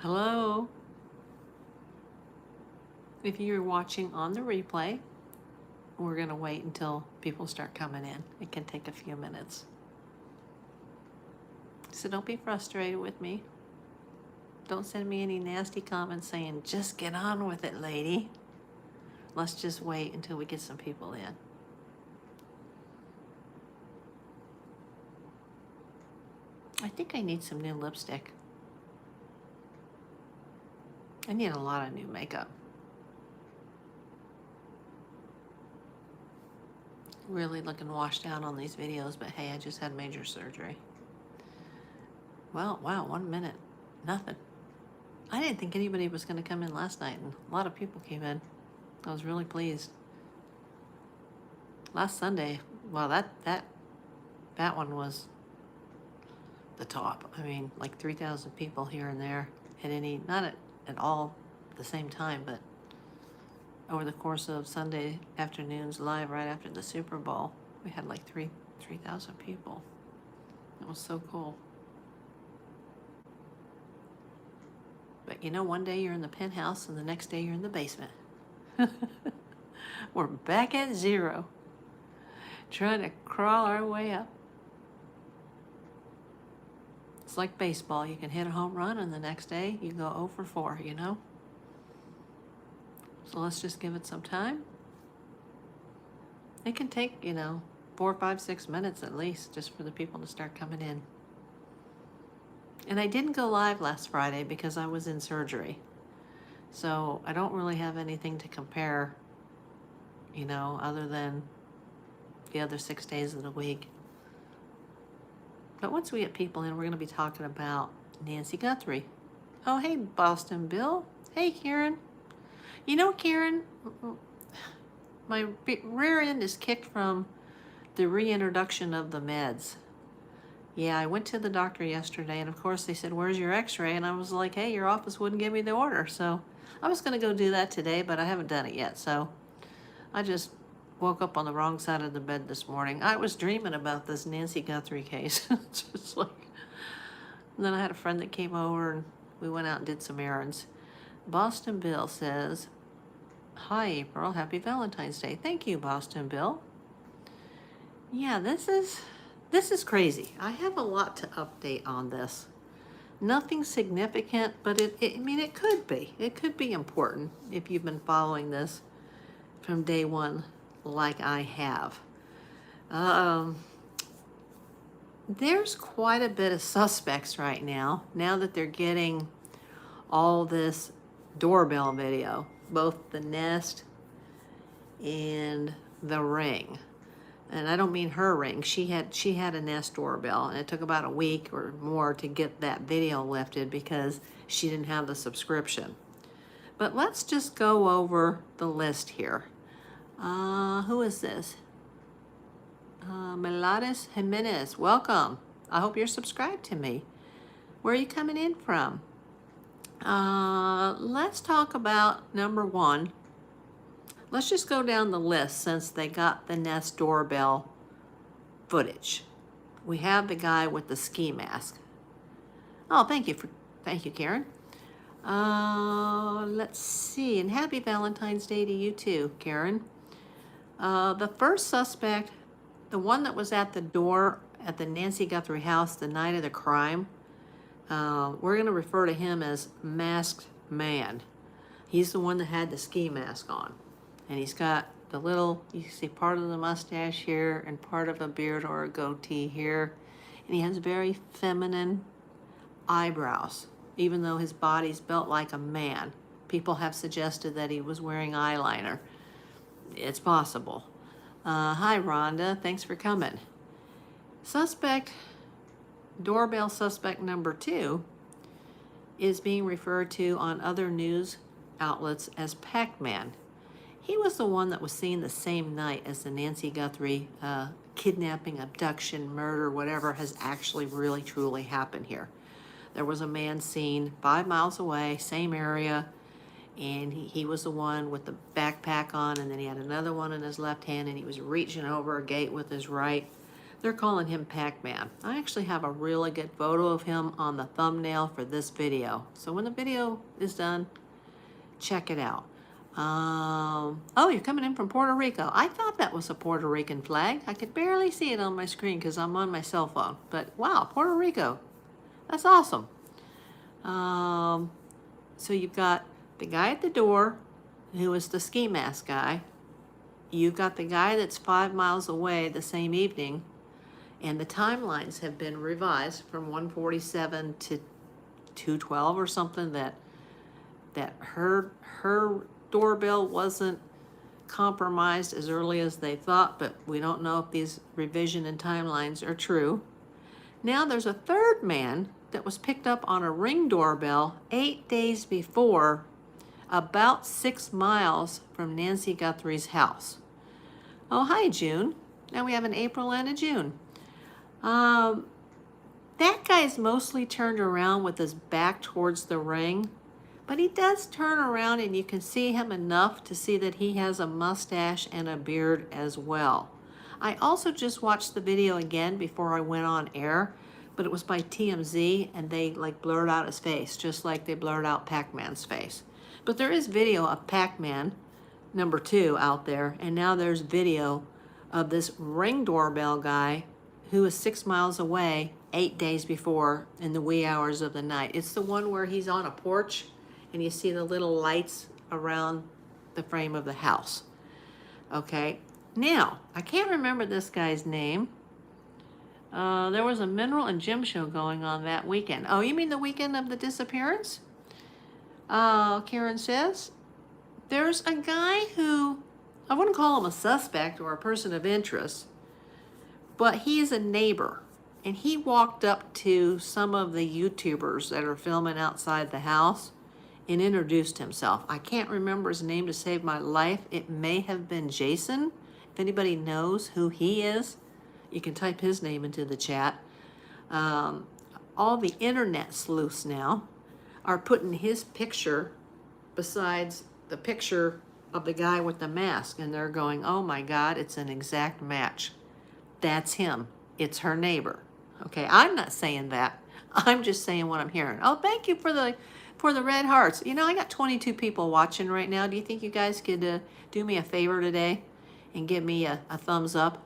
Hello. If you're watching on the replay, we're going to wait until people start coming in. It can take a few minutes. So don't be frustrated with me. Don't send me any nasty comments saying, just get on with it, lady. Let's just wait until we get some people in. I think I need some new lipstick. I need a lot of new makeup. Really looking washed out on these videos, but hey, I just had major surgery. Well, wow, 1 minute. Nothing. I didn't think anybody was going to come in last night, and a lot of people came in. I was really pleased. Last Sunday, well, that one was the top. I mean, like 3,000 people here and there at any, not at all the same time, but over the course of Sunday afternoons live right after the Super Bowl, we had like 3,000 people. It was so cool. But you know, one day you're in the penthouse and the next day you're in the basement. We're back at zero, trying to crawl our way up. It's like baseball. You can hit a home run and the next day you go 0 for 4, you know? So let's just give it some time. It can take, 4, 5, 6 minutes at least just for the people to start coming in. And I didn't go live last Friday because I was in surgery. So I don't really have anything to compare, other than the other 6 days of the week. But once we get people in, we're going to be talking about Nancy Guthrie. Oh, hey, Boston Bill. Hey, Karen. You know, Karen, my rear end is kicked from the reintroduction of the meds. Yeah, I went to the doctor yesterday, and of course they said, where's your x-ray? And I was like, hey, your office wouldn't give me the order. So I was going to go do that today, but I haven't done it yet. So I just woke up on the wrong side of the bed this morning. I was dreaming about this Nancy Guthrie case. It's just like, and then I had a friend that came over, and we went out and did some errands. Boston Bill says, hi, April. Happy Valentine's Day. Thank you, Boston Bill. Yeah, this is crazy. I have a lot to update on this. Nothing significant, but it could be. It could be important if you've been following this from day one like I have. There's quite a bit of suspects right now that they're getting all this doorbell video, both the Nest and the Ring. And I don't mean her Ring. She had a Nest doorbell, and it took about a week or more to get that video lifted because she didn't have the subscription. But let's just go over the list here. Who is this? Melades Jimenez, welcome. I hope you're subscribed to me. Where are you coming in from? Let's talk about number 1. Let's just go down the list since they got the Nest doorbell footage. We have the guy with the ski mask. Oh, thank you, Karen. Let's see, and happy Valentine's Day to you too, Karen. The first suspect, the one that was at the door at the Nancy Guthrie house the night of the crime, we're going to refer to him as Masked Man. He's the one that had the ski mask on. And he's got the little, you see part of the mustache here and part of a beard or a goatee here. And he has very feminine eyebrows, even though his body's built like a man. People have suggested that he was wearing eyeliner. It's possible. Hi, Rhonda. Thanks for coming. Doorbell suspect number 2 is being referred to on other news outlets as Pac-Man. He was the one that was seen the same night as the Nancy Guthrie kidnapping, abduction, murder, whatever has actually really truly happened here. There was a man seen 5 miles away, same area, and he was the one with the backpack on, and then he had another one in his left hand, and he was reaching over a gate with his right. They're calling him Pac-Man. I actually have a really good photo of him on the thumbnail for this video. So when the video is done, check it out. Oh, you're coming in from Puerto Rico. I thought that was a Puerto Rican flag. I could barely see it on my screen because I'm on my cell phone. But wow, Puerto Rico. That's awesome. So you've got the guy at the door who is the ski mask guy. You've got the guy that's 5 miles away the same evening. And the timelines have been revised from 147 to 212 or something, that her doorbell wasn't compromised as early as they thought, but we don't know if these revision and timelines are true. Now there's a third man that was picked up on a Ring doorbell 8 days before, about 6 miles from Nancy Guthrie's house. Oh, hi, June. Now we have an April and a June. That guy's mostly turned around with his back towards the Ring, but he does turn around and you can see him enough to see that he has a mustache and a beard as well. I also just watched the video again before I went on air, but it was by TMZ and they like blurred out his face, just like they blurred out Pac-Man's face. But there is video of Pac-Man number 2 out there, and now there's video of this Ring doorbell guy who is 6 miles away 8 days before in the wee hours of the night. It's the one where he's on a porch and you see the little lights around the frame of the house. Okay, now, I can't remember this guy's name. There was a mineral and gem show going on that weekend. Oh, you mean the weekend of the disappearance? Karen says, there's a guy who, I wouldn't call him a suspect or a person of interest, but he is a neighbor. And he walked up to some of the YouTubers that are filming outside the house and introduced himself. I can't remember his name to save my life. It may have been Jason. If anybody knows who he is, you can type his name into the chat. All the internet sleuths now are putting his picture besides the picture of the guy with the mask, and they're going, oh my God, it's an exact match. That's him. It's her neighbor. Okay, I'm not saying that. I'm just saying what I'm hearing. Oh, thank you for the red hearts. You know, I got 22 people watching right now. Do you think you guys could do me a favor today and give me a thumbs up?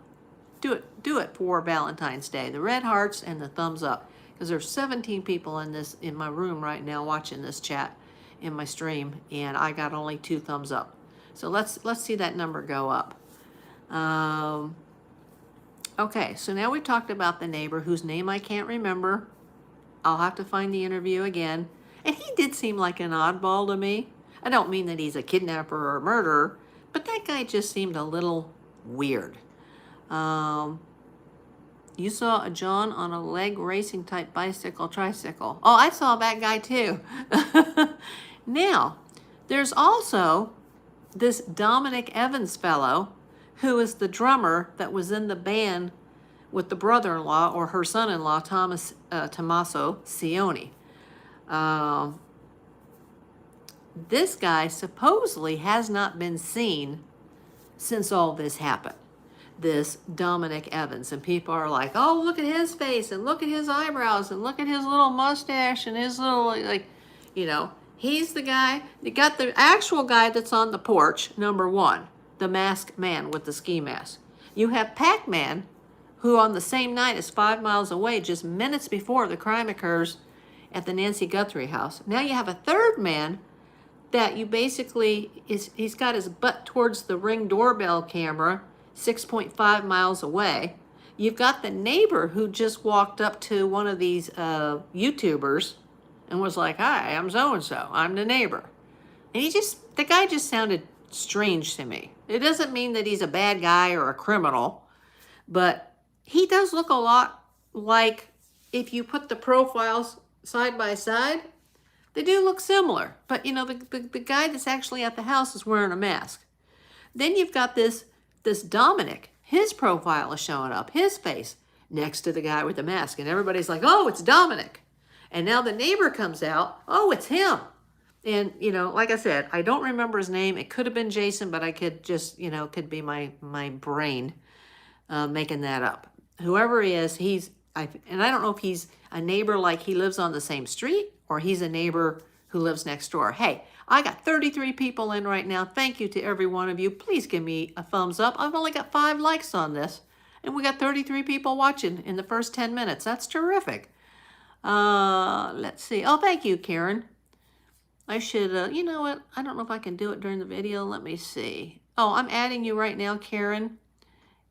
Do it for Valentine's Day. The red hearts and the thumbs up, because there's 17 people in my room right now watching this chat in my stream, and I got only 2 thumbs up. So let's see that number go up. Okay, so now we talked about the neighbor whose name I can't remember. I'll have to find the interview again. And he did seem like an oddball to me. I don't mean that he's a kidnapper or a murderer, but that guy just seemed a little weird. You saw a John on a leg racing type bicycle, tricycle. Oh, I saw that guy too. Now, there's also this Dominic Evans fellow who is the drummer that was in the band with the brother-in-law or her son-in-law, Tommaso Cioni. This guy supposedly has not been seen since all this happened. This Dominic Evans, and people are like, oh, look at his face and look at his eyebrows and look at his little mustache and his little, like, you know, he's the guy. You got the actual guy that's on the porch, number 1, the masked man with the ski mask. You have Pac-Man, who on the same night is 5 miles away, just minutes before the crime occurs at the Nancy Guthrie house. Now you have a third man that you basically, he's got his butt towards the Ring doorbell camera, 6.5 miles away. You've got the neighbor who just walked up to one of these YouTubers and was like, hi, I'm so-and-so, I'm the neighbor. And the guy just sounded strange to me. It doesn't mean that he's a bad guy or a criminal, but he does look a lot like, if you put the profiles side by side, they do look similar. But you know, the guy that's actually at the house is wearing a mask. Then you've got this Dominic, his profile is showing up, his face, next to the guy with the mask. And everybody's like, oh, it's Dominic. And now the neighbor comes out, oh, it's him. And, you know, like I said, I don't remember his name. It could have been Jason, but I could just, you know, could be my brain making that up. whoever he is, and I don't know if he's a neighbor, like he lives on the same street, or he's a neighbor who lives next door. Hey, I got 33 people in right now. Thank you to every one of you. Please give me a thumbs up. I've only got 5 likes on this, and we got 33 people watching in the first 10 minutes. That's terrific. Let's see. Oh, thank you, Karen. I should, you know what? I don't know if I can do it during the video. Let me see. Oh, I'm adding you right now, Karen,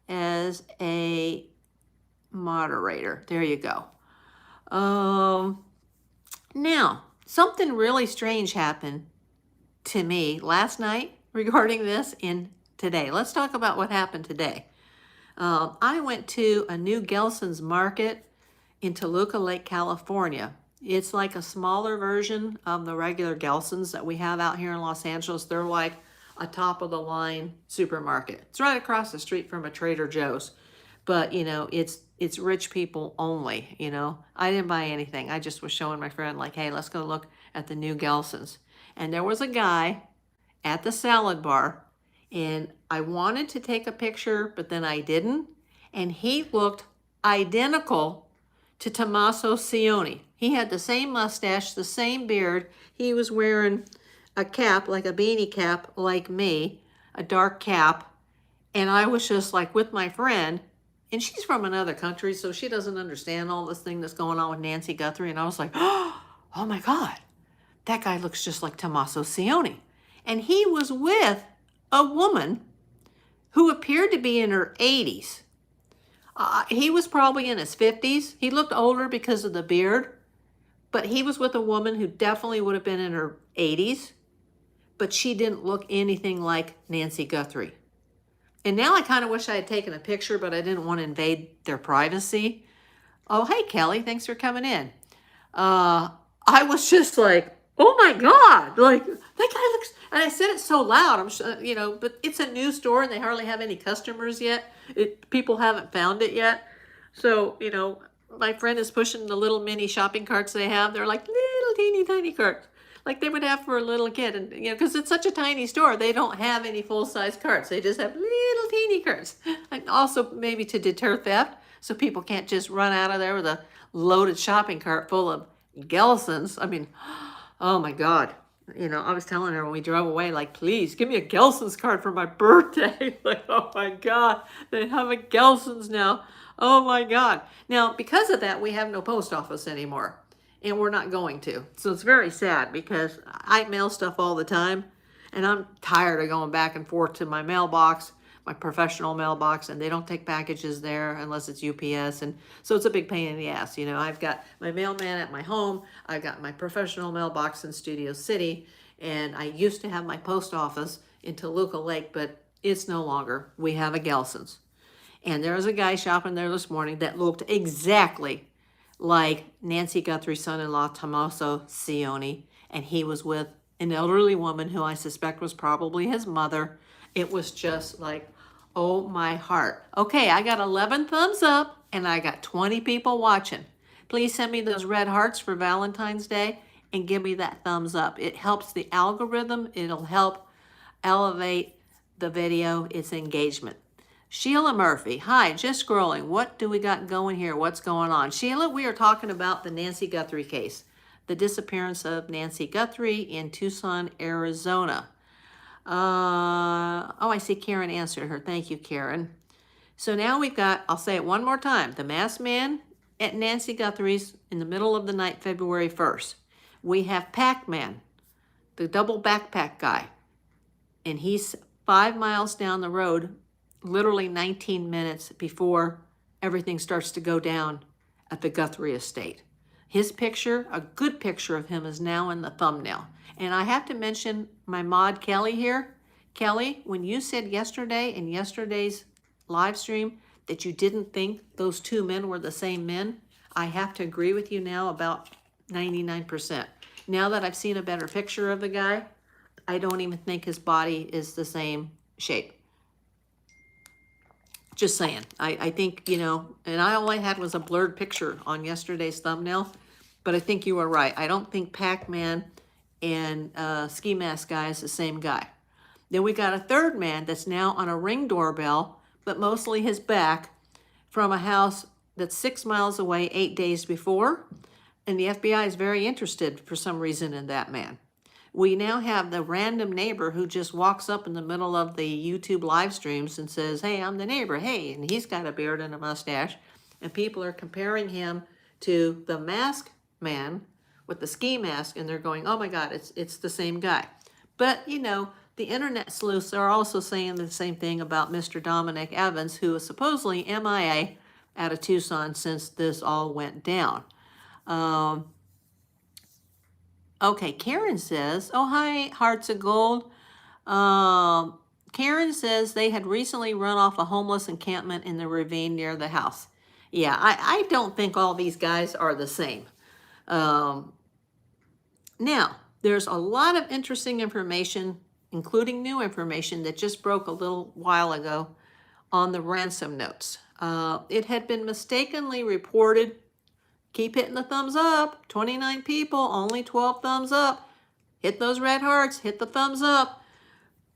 as a moderator. There you go. Now, something really strange happened to me last night regarding this and today. Let's talk about what happened today. I went to a new Gelson's market in Toluca Lake, California. It's like a smaller version of the regular Gelson's that we have out here in Los Angeles. They're like a top-of-the-line supermarket. It's right across the street from a Trader Joe's. But, you know, it's rich people only, you know. I didn't buy anything. I just was showing my friend, like, hey, let's go look at the new Gelson's. And there was a guy at the salad bar, and I wanted to take a picture, but then I didn't. And he looked identical to Tommaso Cioni. He had the same mustache, the same beard. He was wearing a cap, like a beanie cap, like me, a dark cap. And I was just like with my friend, and she's from another country, so she doesn't understand all this thing that's going on with Nancy Guthrie. And I was like, oh my God, that guy looks just like Tommaso Cioni. And he was with a woman who appeared to be in her 80s. He was probably in his 50s. He looked older because of the beard, but he was with a woman who definitely would have been in her 80s, but she didn't look anything like Nancy Guthrie. And now I kind of wish I had taken a picture, but I didn't want to invade their privacy. Oh, hey, Kelly, thanks for coming in. I was just like, oh my God, like that guy looks, and I said it so loud, I'm sure, you know, but it's a new store and they hardly have any customers yet. People haven't found it yet. So, you know, my friend is pushing the little mini shopping carts they have. They're like little teeny tiny carts, like they would have for a little kid. And, you know, because it's such a tiny store, they don't have any full-size carts. They just have little teeny carts. And also maybe to deter theft, so people can't just run out of there with a loaded shopping cart full of Gelson's. I mean, oh my God. You know, I was telling her when we drove away, like, please give me a Gelson's card for my birthday. Like, oh my God, they have a Gelson's now. Oh my God. Now, because of that, we have no post office anymore, and we're not going to. So it's very sad because I mail stuff all the time, and I'm tired of going back and forth to my mailbox, my professional mailbox, and they don't take packages there unless it's UPS. And so it's a big pain in the ass. You know, I've got my mailman at my home. I've got my professional mailbox in Studio City. And I used to have my post office in Toluca Lake, but it's no longer. We have a Gelson's. And there was a guy shopping there this morning that looked exactly like Nancy Guthrie's son-in-law, Tommaso Cioni. And he was with an elderly woman who I suspect was probably his mother. It was just like, oh my heart. Okay, I got 11 thumbs up and I got 20 people watching. Please send me those red hearts for Valentine's Day and give me that thumbs up. It helps the algorithm. It'll help elevate the video, its engagement. Sheila Murphy, hi, just scrolling. What do we got going here? What's going on? Sheila, we are talking about the Nancy Guthrie case, the disappearance of Nancy Guthrie in Tucson, Arizona. Oh, I see Karen answered her. Thank you, Karen. So now we've got, I'll say it one more time, the masked man at Nancy Guthrie's in the middle of the night, February 1st. We have Pac-Man, the double backpack guy, and he's 5 miles down the road, literally 19 minutes before everything starts to go down at the Guthrie estate. His picture, a good picture of him, is now in the thumbnail. And I have to mention my mod Kelly here. Kelly, when you said yesterday in yesterday's live stream that you didn't think those two men were the same men, I have to agree with you now about 99%. Now that I've seen a better picture of the guy, I don't even think his body is the same shape. Just saying. I think, you know, and all I had was a blurred picture on yesterday's thumbnail, but I think you were right. I don't think Pac-Man and Ski Mask Guy is the same guy. Then we got a third man that's now on a Ring doorbell, but mostly his back, from a house that's 6 miles away 8 days before, and the FBI is very interested for some reason in that man. We now have the random neighbor who just walks up in the middle of the YouTube live streams and says, hey, I'm the neighbor, hey, and he's got a beard and a mustache, and people are comparing him to the masked man with the ski mask, and they're going, oh my God, it's the same guy. But, you know, the internet sleuths are also saying the same thing about Mr. Dominic Evans, who is supposedly MIA out of Tucson since this all went down. Okay, Karen says, oh, hi, Hearts of Gold. Karen says they had recently run off a homeless encampment in the ravine near the house. Yeah, I don't think all these guys are the same. Now, there's a lot of interesting information, including new information that just broke a little while ago on the ransom notes. It had been mistakenly reported. Keep hitting the thumbs up. 29 people, only 12 thumbs up. Hit those red hearts, hit the thumbs up.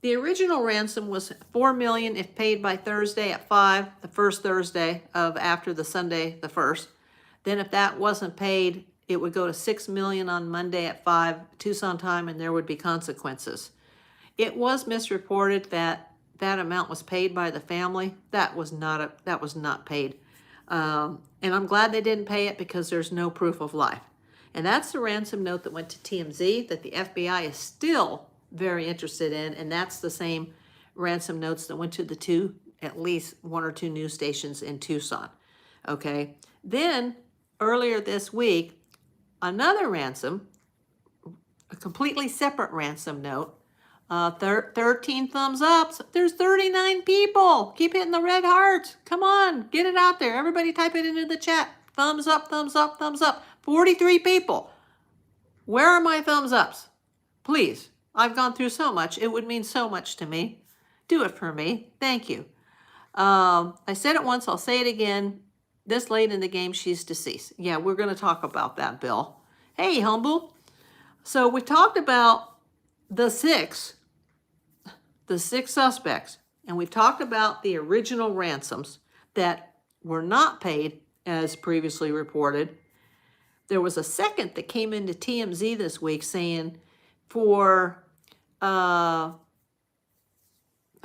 The original ransom was $4 million if paid by Thursday at 5, the first Thursday of after the Sunday, the 1st. Then if that wasn't paid, it would go to $6 million on Monday at 5 Tucson time, and there would be consequences. It was misreported that that amount was paid by the family. That was not paid. And I'm glad they didn't pay it because there's no proof of life. And that's the ransom note that went to TMZ that the FBI is still very interested in. And that's the same ransom notes that went to the at least one or two news stations in Tucson. Okay. Then earlier this week, another ransom, a completely separate ransom note, 13 thumbs up. There's 39 people. Keep hitting the red hearts. Come on, get it out there. Everybody type it into the chat. Thumbs up, thumbs up, thumbs up. 43 people. Where are my thumbs ups? Please. I've gone through so much. It would mean so much to me. Do it for me. Thank you. I said it once. I'll say it again. This late in the game, she's deceased. Yeah, we're going to talk about that, Bill. Hey, Humble. So we talked about the six suspects, and we've talked about the original ransoms that were not paid as previously reported. There was a second that came into TMZ this week saying for, what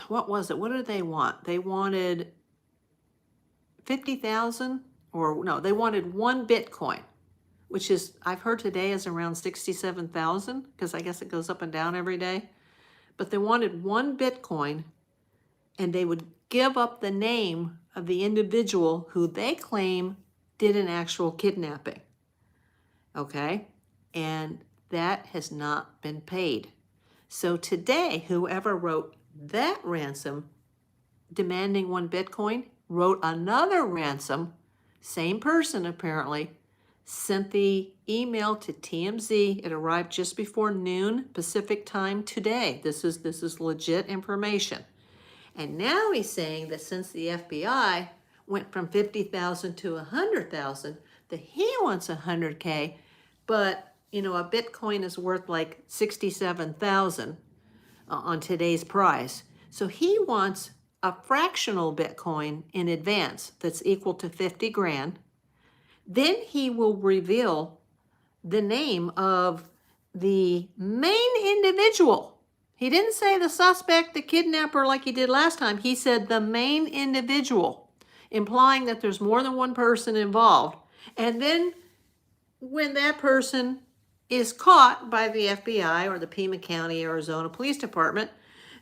was it? What did they want? They wanted 50,000 or no, they wanted 1 Bitcoin, which is, I've heard today is around 67,000 because I guess it goes up and down every day. But they wanted 1 Bitcoin, and they would give up the name of the individual who they claim did an actual kidnapping. Okay? And that has not been paid. So today, whoever wrote that ransom demanding 1 Bitcoin wrote another ransom, same person apparently, sent the email to TMZ. It arrived just before noon Pacific time today. This is legit information. And now he's saying that since the FBI went from 50,000 to 100,000, that he wants 100K, but you know, a Bitcoin is worth like 67,000 on today's price. So he wants a fractional Bitcoin in advance that's equal to 50 grand. Then he will reveal the name of the main individual. He didn't say the suspect, the kidnapper, like he did last time. He said the main individual, implying that there's more than one person involved. And then when that person is caught by the FBI or the Pima County, Arizona Police Department,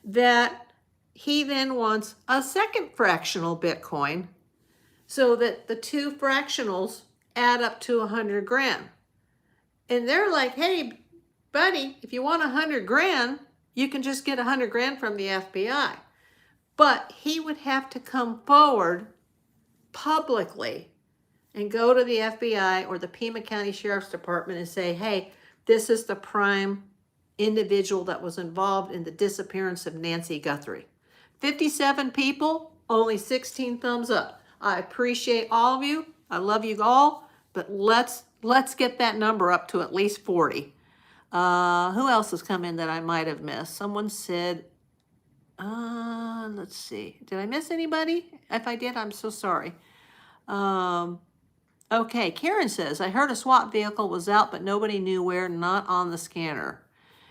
that he then wants a second fractional Bitcoin so that the two fractionals add up to 100 grand. And they're like, hey, buddy, if you want 100 grand, you can just get 100 grand from the FBI. But he would have to come forward publicly and go to the FBI or the Pima County Sheriff's Department and say, hey, this is the prime individual that was involved in the disappearance of Nancy Guthrie. 57 people, only 16 thumbs up. I appreciate all of you. I love you all. But let's get that number up to at least 40. Who else has come in that I might have missed? Someone said, let's see. Did I miss anybody? If I did, I'm so sorry. Okay, Karen says, I heard a SWAT vehicle was out, but nobody knew where, not on the scanner.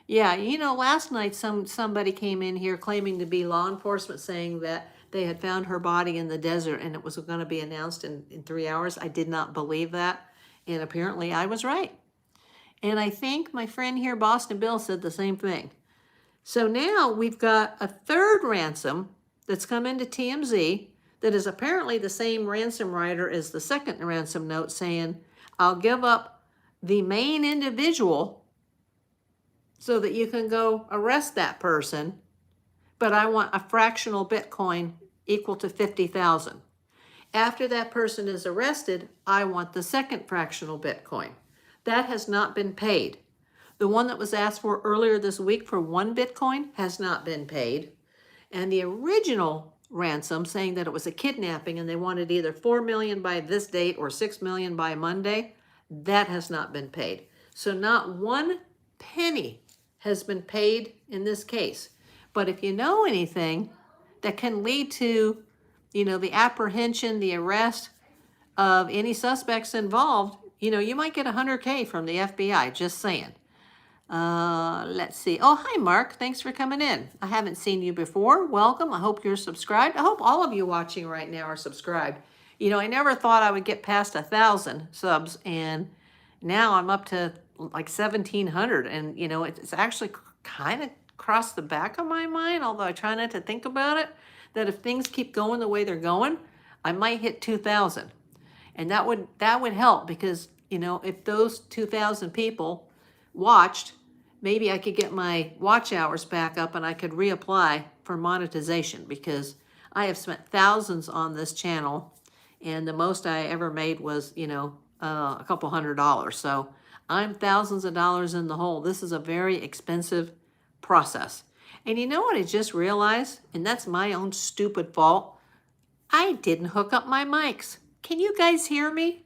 Yeah, last night somebody came in here claiming to be law enforcement saying that they had found her body in the desert and it was going to be announced in 3 hours. I did not believe that. And apparently I was right. And I think my friend here, Boston Bill, said the same thing. So now we've got a third ransom that's come into TMZ that is apparently the same ransom writer as the second ransom note saying, I'll give up the main individual so that you can go arrest that person, but I want a fractional Bitcoin equal to 50,000. After that person is arrested, I want the second fractional Bitcoin. That has not been paid. The one that was asked for earlier this week for 1 Bitcoin has not been paid. And the original ransom saying that it was a kidnapping and they wanted either 4 million by this date or 6 million by Monday, that has not been paid. So not 1 penny has been paid in this case. But if you know anything that can lead to, the apprehension, the arrest of any suspects involved, you might get 100K from the FBI, just saying. Let's see. Oh, hi, Mark. Thanks for coming in. I haven't seen you before. Welcome. I hope you're subscribed. I hope all of you watching right now are subscribed. I never thought I would get past 1,000 subs, and now I'm up to like 1,700. And, it's actually kind of crossed the back of my mind, although I try not to think about it, that if things keep going the way they're going, I might hit 2,000. And that would help because, if those 2,000 people watched, maybe I could get my watch hours back up and I could reapply for monetization because I have spent thousands on this channel and the most I ever made was, a couple $100. So I'm thousands of dollars in the hole. This is a very expensive process. And you know what I just realized? And that's my own stupid fault. I didn't hook up my mics. Can you guys hear me?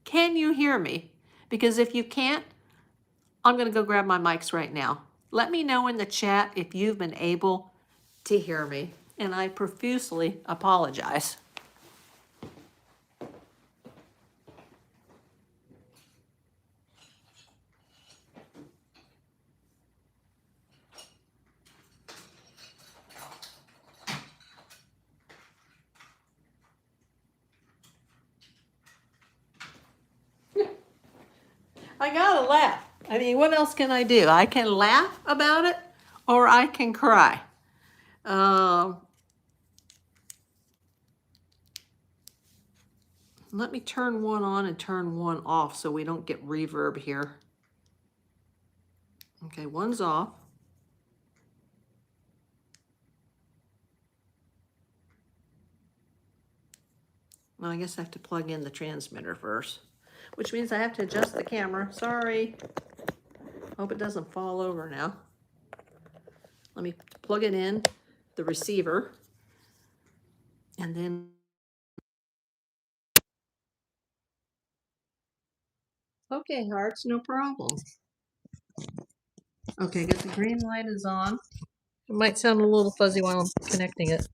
Can you hear me? Because if you can't, I'm going to go grab my mics right now. Let me know in the chat if you've been able to hear me, and I profusely apologize. I gotta laugh. I mean, what else can I do? I can laugh about it or I can cry. Let me turn one on and turn one off so we don't get reverb here. Okay, one's off. Well, I guess I have to plug in the transmitter first, which means I have to adjust the camera. Sorry. Hope it doesn't fall over now. Let me plug it in, the receiver, and then. Okay, hearts, no problem. Okay, good. The green light is on. It might sound a little fuzzy while I'm connecting it.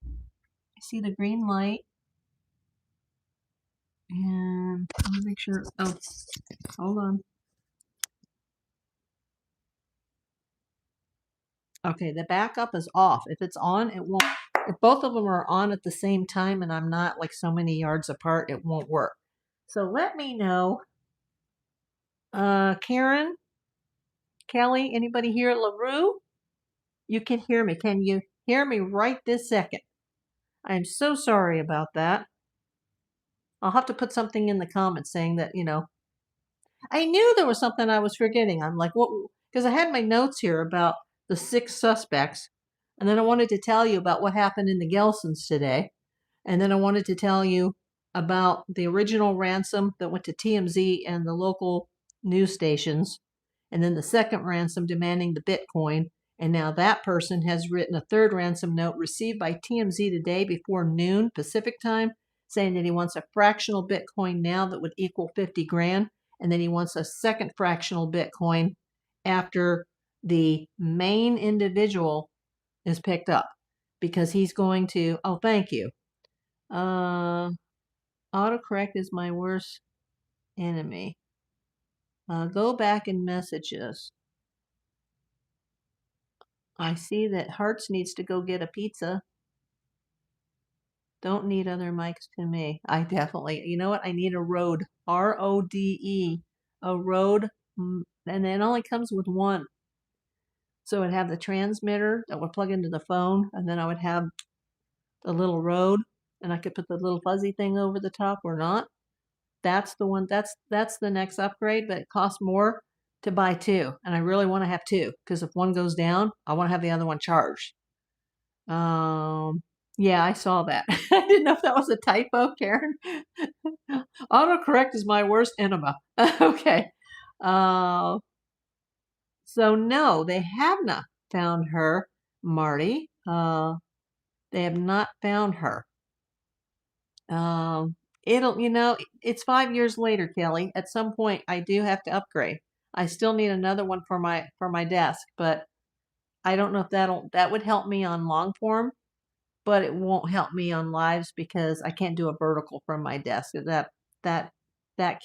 I see the green light. And let me make sure. Oh, hold on. Okay, the backup is off. If it's on, it won't. If both of them are on at the same time and I'm not like so many yards apart, it won't work. So let me know. Karen, Kelly, anybody here? LaRue? You can hear me. Can you hear me right this second? I'm so sorry about that. I'll have to put something in the comments saying that, I knew there was something I was forgetting. I'm like, what? Because I had my notes here about the 6 suspects. And then I wanted to tell you about what happened in the Gelsons today. And then I wanted to tell you about the original ransom that went to TMZ and the local news stations. And then the second ransom demanding the Bitcoin. And now that person has written a third ransom note received by TMZ today before noon Pacific time, saying that he wants a fractional Bitcoin now that would equal 50 grand. And then he wants a second fractional Bitcoin after the main individual is picked up because he's going to, oh, thank you. Autocorrect is my worst enemy. Go back in messages. I see that Hearts needs to go get a pizza. Don't need other mics to me. I definitely, you know what? I need a Rode. RODE. A Rode. And it only comes with one. So I'd have the transmitter that would plug into the phone, and then I would have the little Rode, and I could put the little fuzzy thing over the top or not. That's the one. That's the next upgrade, but it costs more to buy two, and I really want to have two because if one goes down, I want to have the other one charged. Yeah, I saw that. I didn't know if that was a typo, Karen. Autocorrect is my worst enema. Okay. So no, they have not found her, Marty. They have not found her. It's 5 years later, Kelly. At some point, I do have to upgrade. I still need another one for my desk, but I don't know if that would help me on long form, but it won't help me on lives because I can't do a vertical from my desk. That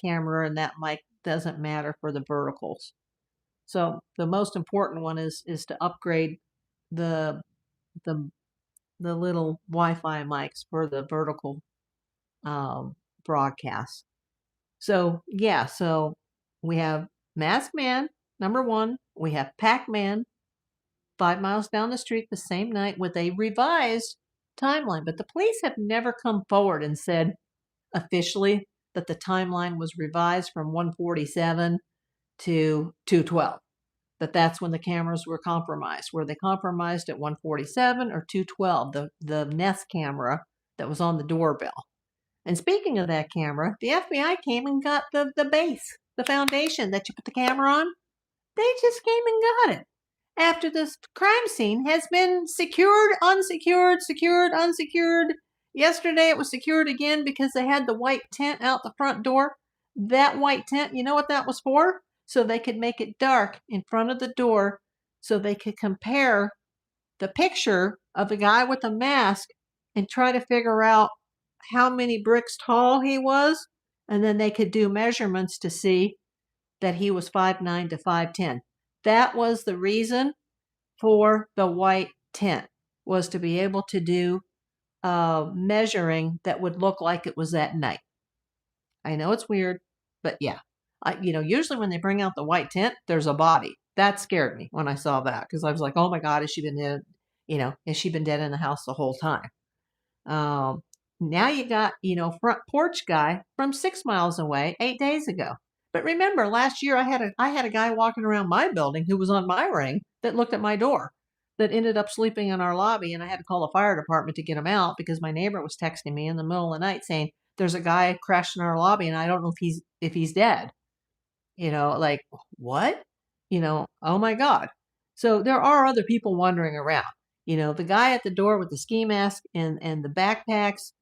camera and that mic doesn't matter for the verticals. So the most important one is to upgrade the the little Wi-Fi mics for the vertical broadcast. So yeah, so we have Masked Man, number one. We have Pac-Man, 5 miles down the street the same night with a revised timeline. But the police have never come forward and said officially that the timeline was revised from 147 to 212. That's when the cameras were compromised. Were they compromised at 147 or 212? The Nest camera that was on the doorbell. And speaking of that camera, the FBI came and got the base, the foundation that you put the camera on. They just came and got it after this crime scene has been secured, unsecured, secured, unsecured. Yesterday it was secured again because they had the white tent out the front door. That white tent, you know what that was for? So they could make it dark in front of the door so they could compare the picture of the guy with the mask and try to figure out how many bricks tall he was. And then they could do measurements to see that he was 5'9" to 5'10". That was the reason for the white tent, was to be able to do measuring that would look like it was at night. I know it's weird, but yeah. Usually when they bring out the white tent, there's a body. That scared me when I saw that because I was like, oh my God, has she been dead? Has she been dead in the house the whole time? Now you got, front porch guy from 6 miles away 8 days ago. But remember, last year I had a guy walking around my building who was on my ring that looked at my door that ended up sleeping in our lobby, and I had to call the fire department to get him out because my neighbor was texting me in the middle of the night saying there's a guy crashed in our lobby and I don't know if he's dead. Like what? Oh my God. So there are other people wandering around. The guy at the door with the ski mask and the backpacks,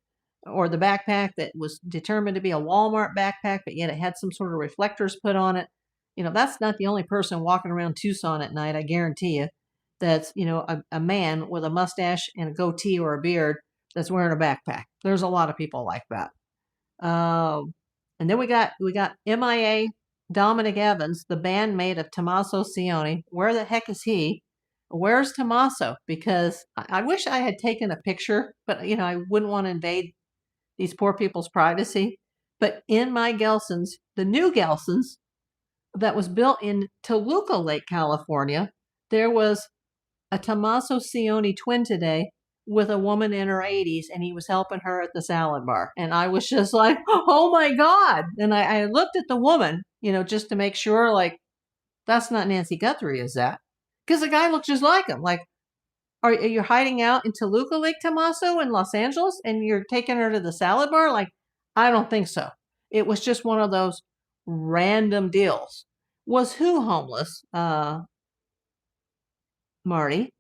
or the backpack that was determined to be a Walmart backpack, but yet it had some sort of reflectors put on it. That's not the only person walking around Tucson at night, I guarantee you. That's, a man with a mustache and a goatee or a beard that's wearing a backpack. There's a lot of people like that. And then we got MIA Dominic Evans, the bandmate of Tommaso Cione. Where the heck is he? Where's Tommaso? Because I wish I had taken a picture, but I wouldn't want to invade these poor people's privacy. But in my Gelson's, the new Gelson's that was built in Toluca Lake, California, there was a Tommaso Cione twin today with a woman in her 80s, and he was helping her at the salad bar. And I was just like, oh my God. And I looked at the woman, just to make sure, like, that's not Nancy Guthrie, is that? Because the guy looked just like him. Like, are you hiding out in Toluca Lake, Tommaso, in Los Angeles, and you're taking her to the salad bar? Like, I don't think so. It was just one of those random deals. Was who homeless? Marty.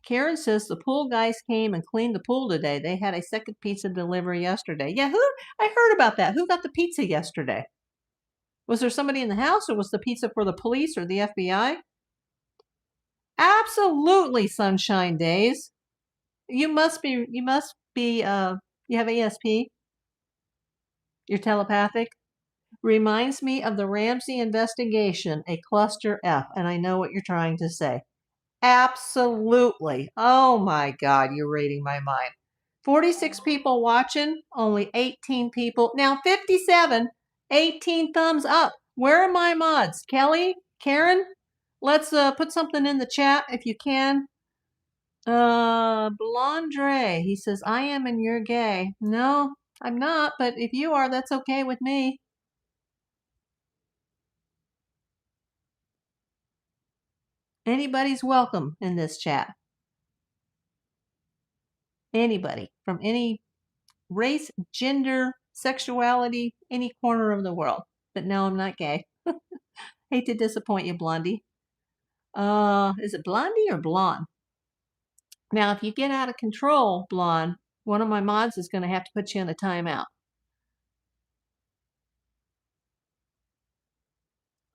Karen says the pool guys came and cleaned the pool today. They had a second pizza delivery yesterday. Yeah, I heard about that. Who got the pizza yesterday? Was there somebody in the house, or was the pizza for the police or the FBI? Absolutely, Sunshine Days. You must be You have ESP? You're telepathic? Reminds me of the Ramsey investigation, a cluster F, and I know what you're trying to say. Absolutely. Oh my God, you're reading my mind. 46 people watching, only 18 people. Now 57, 18 thumbs up. Where are my mods? Kelly, Karen, let's put something in the chat if you can. Blondre, he says, I am and you're gay. No, I'm not, but if you are, that's okay with me. Anybody's welcome in this chat. Anybody from any race, gender, sexuality, any corner of the world. But no, I'm not gay. Hate to disappoint you, Blondie. Is it Blondie or Blonde? Now, if you get out of control, Blonde, one of my mods is going to have to put you in a timeout.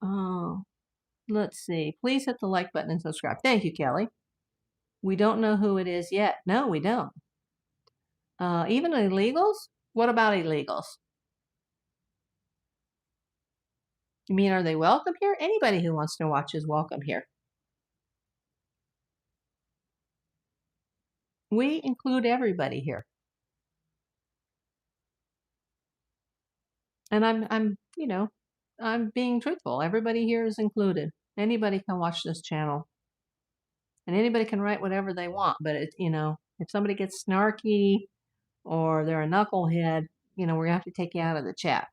Oh, let's see. Please hit the like button and subscribe. Thank you, Kelly. We don't know who it is yet. No, we don't. Even illegals? What about illegals? You mean, are they welcome here? Anybody who wants to watch is welcome here. We include everybody here. And I'm being truthful. Everybody here is included. Anybody can watch this channel. And anybody can write whatever they want. But if somebody gets snarky or they're a knucklehead, we're gonna have to take you out of the chat.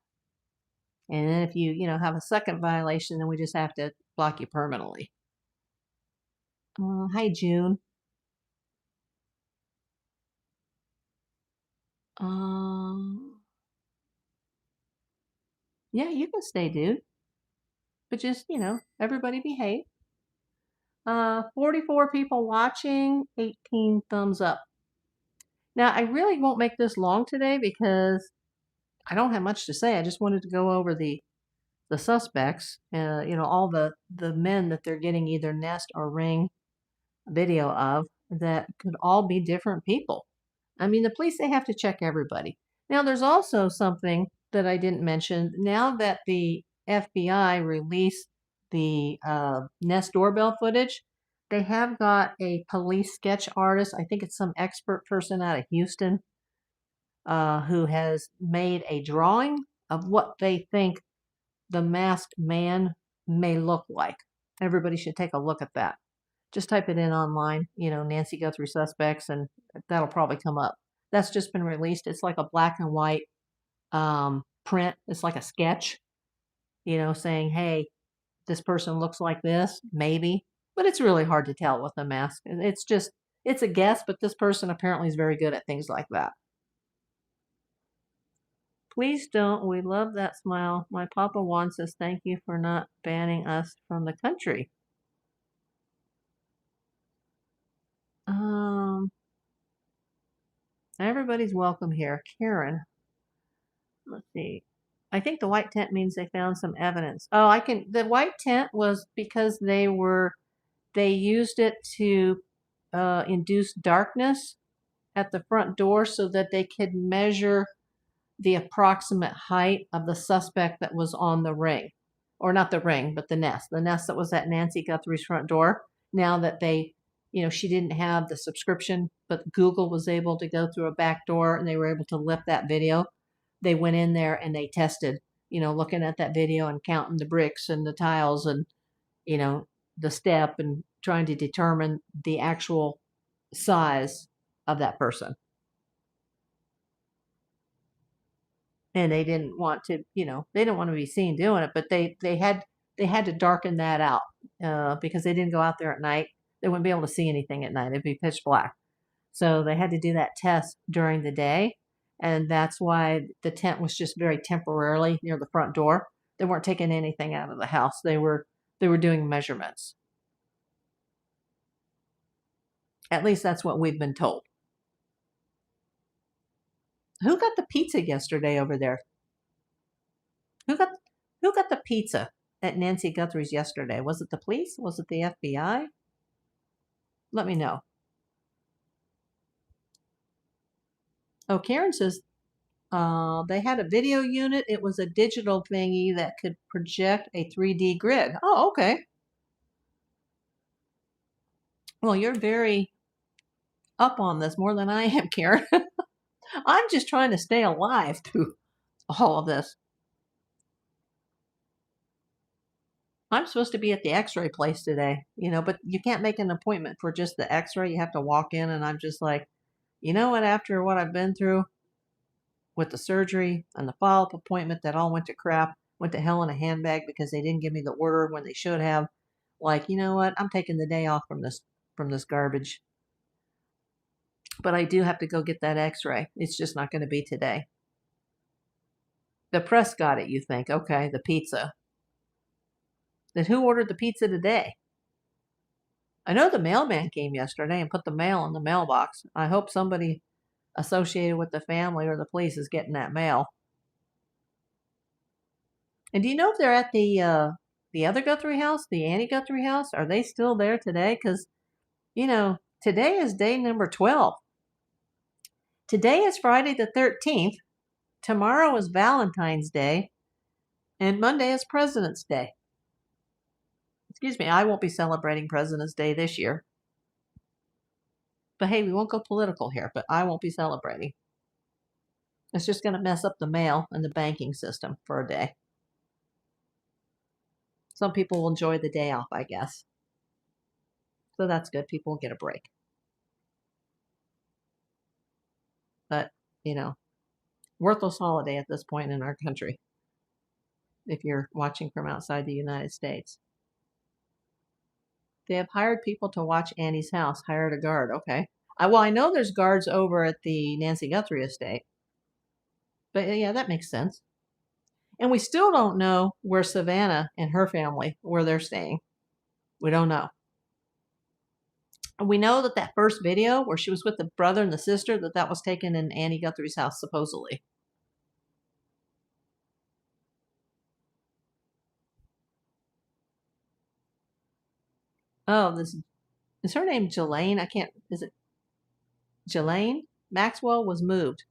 And then if you have a second violation, then we just have to block you permanently. Hi, June. Yeah, you can stay, dude. But just, everybody behave. 44 people watching, 18 thumbs up. Now, I really won't make this long today because I don't have much to say. I just wanted to go over the suspects, all the men that they're getting either nest or ring video of that could all be different people. I mean, the police, they have to check everybody. Now, there's also something that I didn't mention. Now that the FBI released the Nest doorbell footage, they have got a police sketch artist. I think it's some expert person out of Houston who has made a drawing of what they think the masked man may look like. Everybody should take a look at that. Just type it in online, Nancy Guthrie suspects, and that'll probably come up. That's just been released. It's like a black and white print. It's like a sketch, saying, hey, this person looks like this, maybe. But it's really hard to tell with a mask. It's a guess, but this person apparently is very good at things like that. Please don't. We love that smile. My papa wants us. Thank you for not banning us from the country. Everybody's welcome here. Karen. Let's see. I think the white tent means they found some evidence. Oh, the white tent was because they used it to induce darkness at the front door so that they could measure the approximate height of the suspect that was on the ring. Or not the ring, but the nest that was at Nancy Guthrie's front door. Now that she didn't have the subscription, but Google was able to go through a back door and they were able to lift that video. They went in there and they tested, looking at that video and counting the bricks and the tiles and, the step and trying to determine the actual size of that person. And they didn't want to, they didn't want to be seen doing it, but they had to darken that out because they didn't go out there at night. They wouldn't be able to see anything at night. It'd be pitch black. So they had to do that test during the day. And that's why the tent was just very temporarily near the front door. They weren't taking anything out of the house. They were doing measurements. At least that's what we've been told. Who got the pizza yesterday over there? Who got the pizza at Nancy Guthrie's yesterday? Was it the police? Was it the FBI? Let me know. Oh, Karen says they had a video unit. It was a digital thingy that could project a 3D grid. Oh, okay. Well, you're very up on this more than I am, Karen. I'm just trying to stay alive through all of this. I'm supposed to be at the x-ray place today, but you can't make an appointment for just the x-ray. You have to walk in, and I'm just like, you know what, after what I've been through with the surgery and the follow-up appointment that all went to crap, went to hell in a handbag because they didn't give me the order when they should have. Like, you know what, I'm taking the day off from this garbage. But I do have to go get that x-ray. It's just not going to be today. The press got it, you think. Okay, the pizza. Then who ordered the pizza today? I know the mailman came yesterday and put the mail in the mailbox. I hope somebody associated with the family or the police is getting that mail. And do you know if they're at the other Guthrie house, the Annie Guthrie house? Are they still there today? Because, today is day number 12. Today is Friday the 13th. Tomorrow is Valentine's Day. And Monday is President's Day. Excuse me, I won't be celebrating President's Day this year. But hey, we won't go political here, but I won't be celebrating. It's just going to mess up the mail and the banking system for a day. Some people will enjoy the day off, I guess. So that's good. People will get a break. But, worthless holiday at this point in our country, if you're watching from outside the United States. They have hired people to watch Annie's house, hired a guard. Okay. I know there's guards over at the Nancy Guthrie estate. But yeah, that makes sense. And we still don't know where Savannah and her family, where they're staying. We don't know. We know that first video where she was with the brother and the sister, that was taken in Annie Guthrie's house, supposedly. Oh, is her name Jelaine? Is it Jelaine? Maxwell was moved.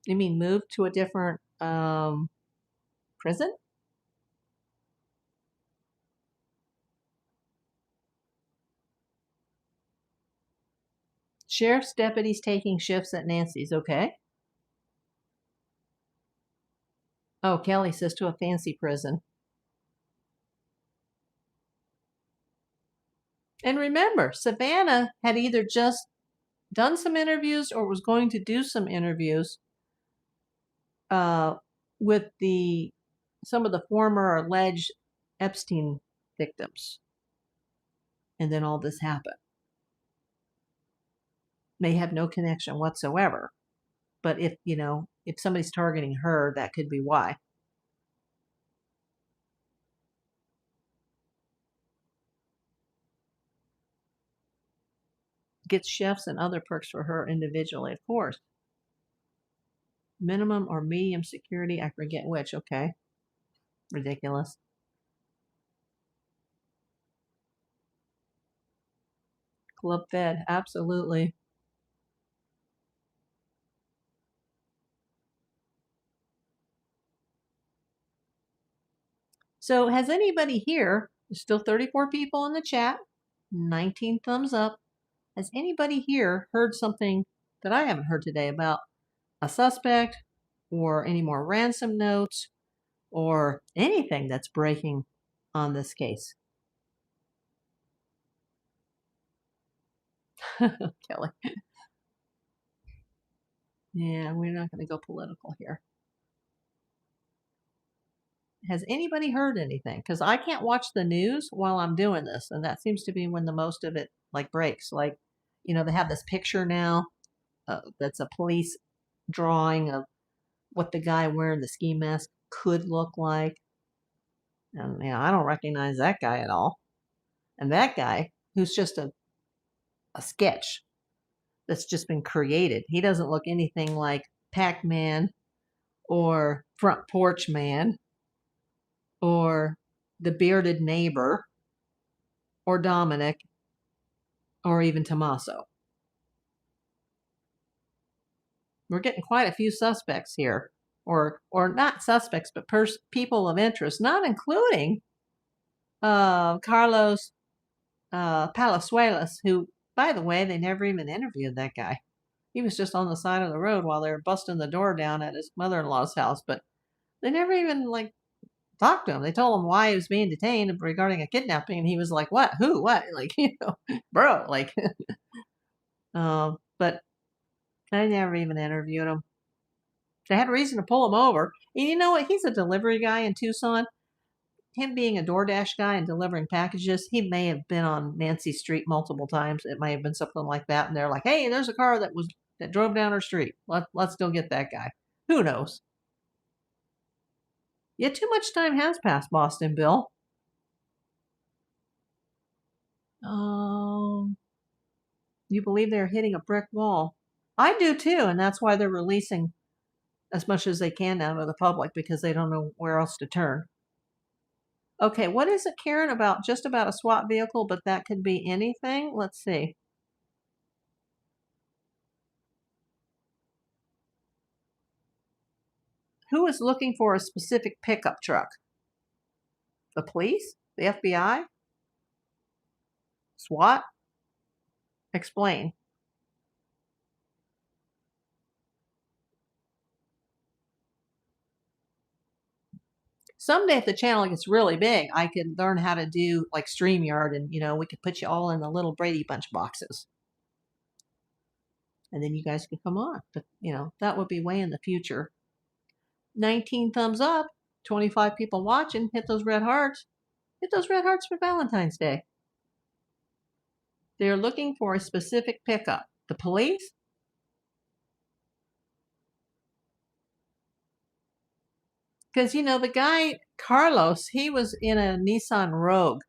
You mean moved to a different prison? Sheriff's deputies taking shifts at Nancy's. Okay. Oh, Kelly says to a fancy prison. And remember, Savannah had either just done some interviews or was going to do some interviews with some of the former alleged Epstein victims. And then all this happened. May have no connection whatsoever. But if somebody's targeting her, that could be why. Gets chefs and other perks for her individually, of course. Minimum or medium security, I forget which. Okay. Ridiculous. Club fed, absolutely. So has anybody here, there's still 34 people in the chat, 19 thumbs up. Has anybody here heard something that I haven't heard today about a suspect or any more ransom notes or anything that's breaking on this case? Kelly. Yeah, we're not going to go political here. Has anybody heard anything? Because I can't watch the news while I'm doing this, and that seems to be when the most of it breaks. They have this picture now that's a police drawing of what the guy wearing the ski mask could look like. And I don't recognize that guy at all. And that guy, who's just a sketch that's just been created, he doesn't look anything like Pac-Man or Front Porch Man or the bearded neighbor or Dominic or even Tommaso. We're getting quite a few suspects here, or not suspects, but people of interest, not including Carlos Palazuelos, who, by the way, they never even interviewed that guy. He was just on the side of the road while they were busting the door down at his mother-in-law's house, but they never even talked to him. They told him why he was being detained regarding a kidnapping, and he was like, "What? Who? What?" Bro, but I never even interviewed him. They had reason to pull him over. And you know what? He's a delivery guy in Tucson. Him being a DoorDash guy and delivering packages, he may have been on Nancy Street multiple times. It may have been something like that. And they're like, "Hey, there's a car that drove down our street. Let's go get that guy." Who knows? Yet too much time has passed, Boston Bill. You believe they're hitting a brick wall. I do too, and that's why they're releasing as much as they can out of the public, because they don't know where else to turn. Okay, what is it, Karen, about just about a SWAT vehicle, but that could be anything? Let's see. Who is looking for a specific pickup truck? The police? The FBI? SWAT? Explain. Someday if the channel gets really big, I could learn how to do like StreamYard, and we could put you all in the little Brady Bunch boxes. And then you guys could come on. But, that would be way in the future. 19 thumbs up, 25 people watching. Hit those red hearts. Hit those red hearts for Valentine's Day. They're looking for a specific pickup. The police? Because, the guy, Carlos, he was in a Nissan Rogue,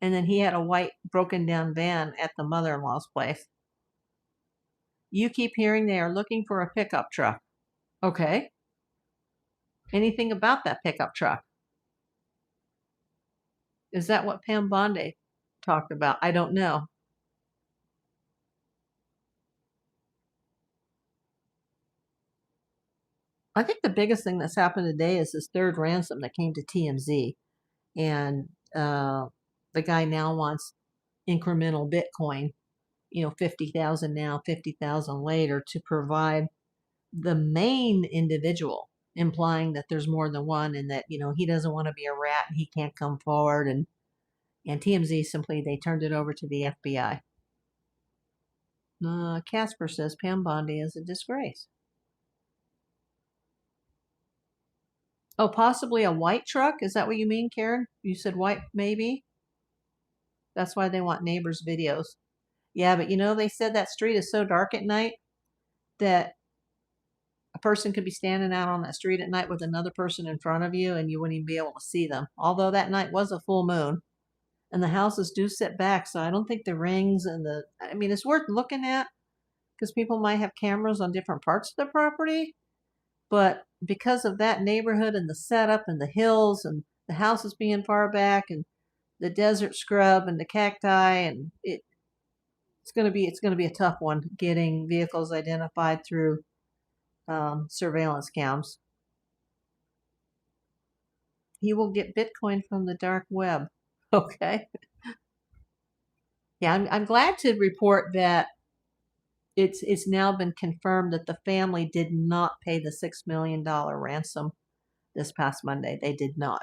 and then he had a white broken down van at the mother-in-law's place. You keep hearing they are looking for a pickup truck. Okay. Anything about that pickup truck? Is that what Pam Bondi talked about? I don't know. I think the biggest thing that's happened today is this third ransom that came to TMZ. And the guy now wants incremental Bitcoin, 50,000 now, 50,000 later, to provide the main individual, implying that there's more than one, and that, he doesn't want to be a rat and he can't come forward. And TMZ simply, they turned it over to the FBI. Casper says Pam Bondi is a disgrace. Oh, possibly a white truck? Is that what you mean, Karen? You said white, maybe? That's why they want neighbors' videos. Yeah, but they said that street is so dark at night that a person could be standing out on that street at night with another person in front of you and you wouldn't even be able to see them. Although that night was a full moon. And the houses do sit back, so I don't think the rings and it's worth looking at, because people might have cameras on different parts of the property. But because of that neighborhood and the setup and the hills and the houses being far back and the desert scrub and the cacti, and it's going to be a tough one getting vehicles identified through surveillance cams. He will get Bitcoin from the dark web. Okay. Yeah, I'm glad to report that it's now been confirmed that the family did not pay the $6 million ransom this past Monday. They did not.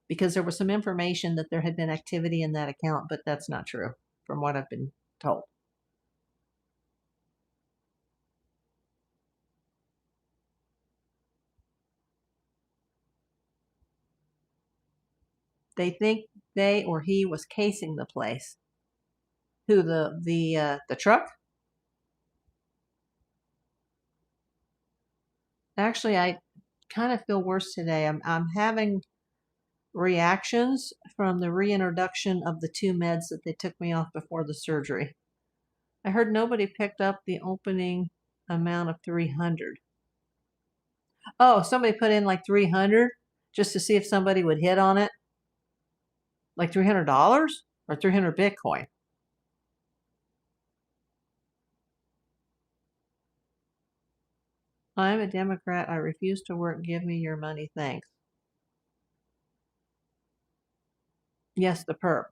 Because there was some information that there had been activity in that account, but that's not true from what I've been told. They think they or he was casing the place. Who, the truck? Actually, I kind of feel worse today. I'm having reactions from the reintroduction of the 2 meds that they took me off before the surgery. I heard nobody picked up the opening amount of 300. Oh, somebody put in like 300 just to see if somebody would hit on it. Like $300 or 300 Bitcoin? I'm a Democrat. I refuse to work. Give me your money. Thanks. Yes, the perp.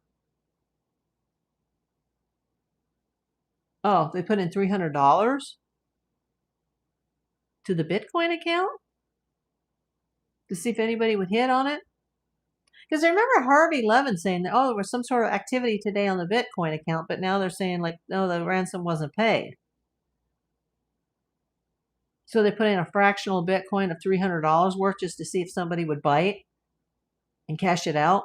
Oh, they put in $300 to the Bitcoin account to see if anybody would hit on it. Because I remember Harvey Levin saying that, oh, there was some sort of activity today on the Bitcoin account, but now they're saying, like, no, the ransom wasn't paid. So they put in a fractional Bitcoin of $300 worth just to see if somebody would bite and cash it out.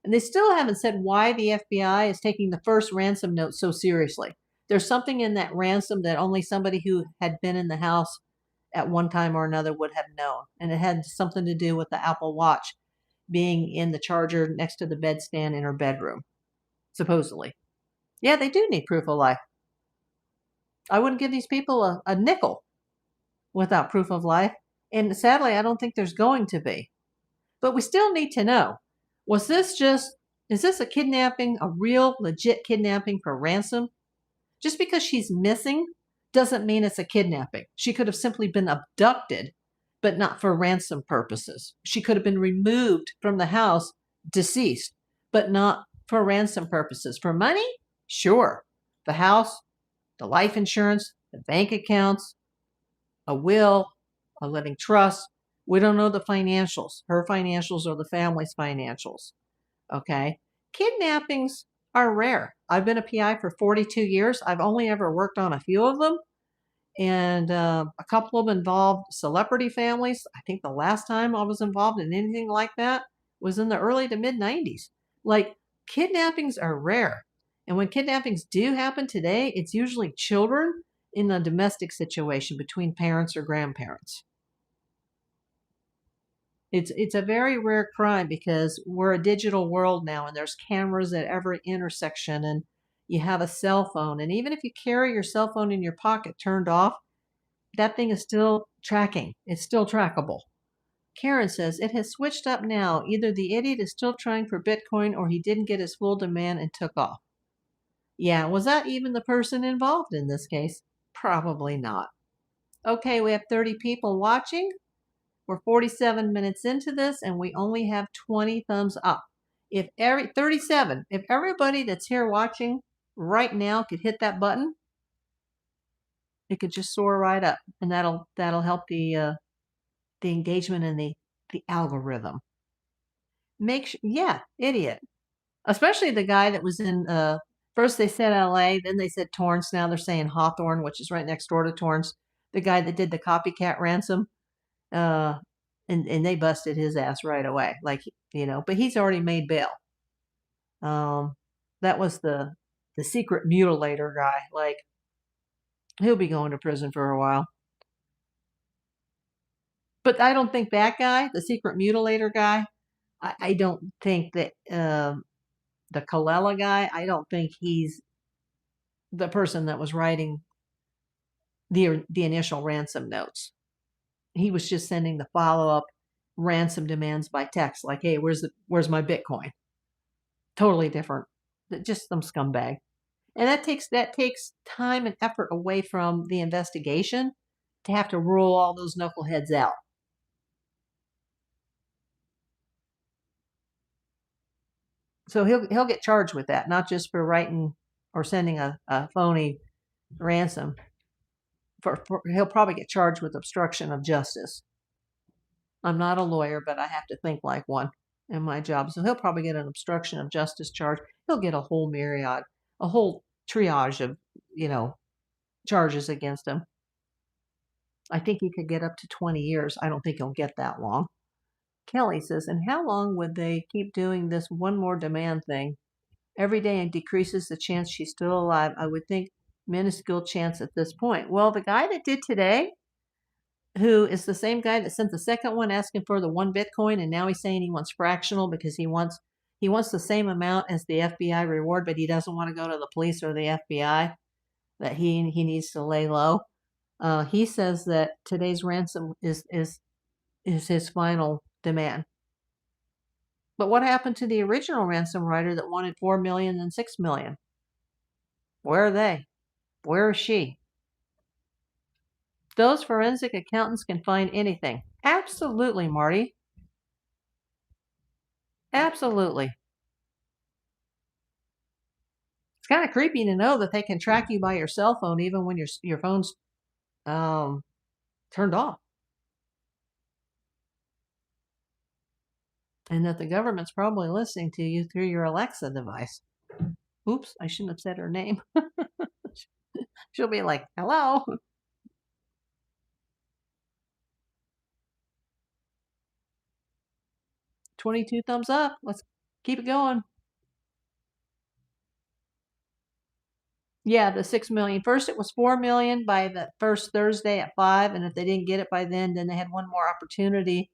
And they still haven't said why the FBI is taking the first ransom note so seriously. There's something in that ransom that only somebody who had been in the house at one time or another would have known. And it had something to do with the Apple Watch being in the charger next to the bedstand in her bedroom, supposedly. Yeah, they do need proof of life. I wouldn't give these people a nickel without proof of life. And sadly, I don't think there's going to be. But we still need to know, is this a kidnapping, a real legit kidnapping for ransom? Just because she's missing doesn't mean it's a kidnapping. She could have simply been abducted, but not for ransom purposes. She could have been removed from the house deceased, but not for ransom purposes. For money? Sure. The house, the life insurance, the bank accounts, a will, a living trust. We don't know the financials. Her financials or the family's financials. Okay. Kidnappings are rare. I've been a PI for 42 years. I've only ever worked on a few of them. And a couple of them involved celebrity families. I think the last time I was involved in anything like that was in the early to mid 90s. Like, kidnappings are rare. And when kidnappings do happen today, it's usually children in a domestic situation between parents or grandparents. It's a very rare crime because we're a digital world now and there's cameras at every intersection and you have a cell phone. And even if you carry your cell phone in your pocket turned off, that thing is still tracking. It's still trackable. Karen says, it has switched up now. Either the idiot is still trying for Bitcoin or he didn't get his full demand and took off. Yeah, was that even the person involved in this case? Probably not. Okay, we have 30 people watching. We're 47 minutes into this and we only have 20 thumbs up. If everybody that's here watching right now could hit that button, it could just soar right up, and that'll help the engagement and the algorithm. Yeah, idiot. Especially the guy that was in first they said LA, then they said Torrance, now they're saying Hawthorne, which is right next door to Torrance. The guy that did the copycat ransom. And they busted his ass right away, like, but he's already made bail. That was the secret mutilator guy. Like, he'll be going to prison for a while. But I don't think that guy, the secret mutilator guy, I don't think that the Kelsa guy, I don't think he's the person that was writing the initial ransom notes. He was just sending the follow-up ransom demands by text, like, hey, where's my Bitcoin? Totally different. Just some scumbag. And that takes time and effort away from the investigation to have to rule all those knuckleheads out. So he'll get charged with that, not just for writing or sending a phony ransom. He'll probably get charged with obstruction of justice. I'm not a lawyer, but I have to think like one in my job. So he'll probably get an obstruction of justice charge. He'll get a whole triage of, charges against him. I think he could get up to 20 years. I don't think he'll get that long. Kelly says, and how long would they keep doing this one more demand thing? Every day it decreases the chance she's still alive. I would think minuscule chance at this point. Well, the guy that did today, who is the same guy that sent the second one asking for the 1 Bitcoin, and now he's saying he wants fractional because he wants the same amount as the FBI reward, but he doesn't want to go to the police or the FBI, that he needs to lay low. He says that today's ransom is his final demand. But what happened to the original ransom writer that wanted $4 million and $6 million? Where are they? Where is she? Those forensic accountants can find anything. Absolutely, Marty. Absolutely. It's kind of creepy to know that they can track you by your cell phone even when your phone's turned off. And that the government's probably listening to you through your Alexa device. Oops, I shouldn't have said her name. She'll be like, hello. 22 thumbs up. Let's keep it going. Yeah, the 6 million. First, it was 4 million by the first Thursday at 5. And if they didn't get it by then they had one more opportunity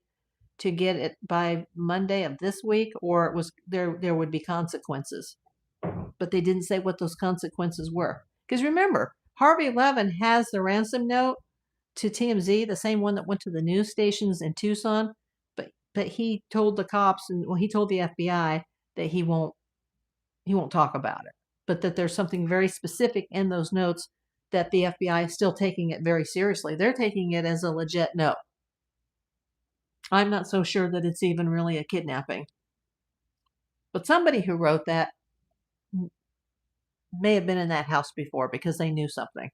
to get it by Monday of this week, or it was there would be consequences. But they didn't say what those consequences were. Because remember, Harvey Levin has the ransom note to TMZ, the same one that went to the news stations in Tucson, but he told the cops and he told the FBI that he won't talk about it, but that there's something very specific in those notes that the FBI is still taking it very seriously. They're taking it as a legit note. I'm not so sure that it's even really a kidnapping. But somebody who wrote that may have been in that house before because they knew something.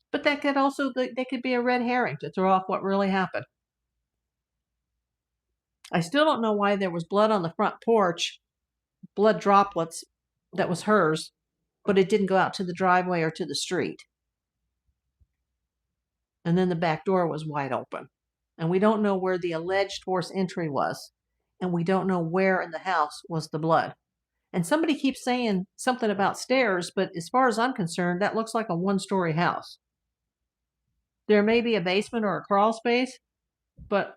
But that could also, they could be a red herring to throw off what really happened. I still don't know why there was blood on the front porch, blood droplets that was hers, but it didn't go out to the driveway or to the street. And then the back door was wide open. And we don't know where the alleged forced entry was. And we don't know where in the house was the blood. And somebody keeps saying something about stairs, but as far as I'm concerned, that looks like a one-story house. There may be a basement or a crawl space, but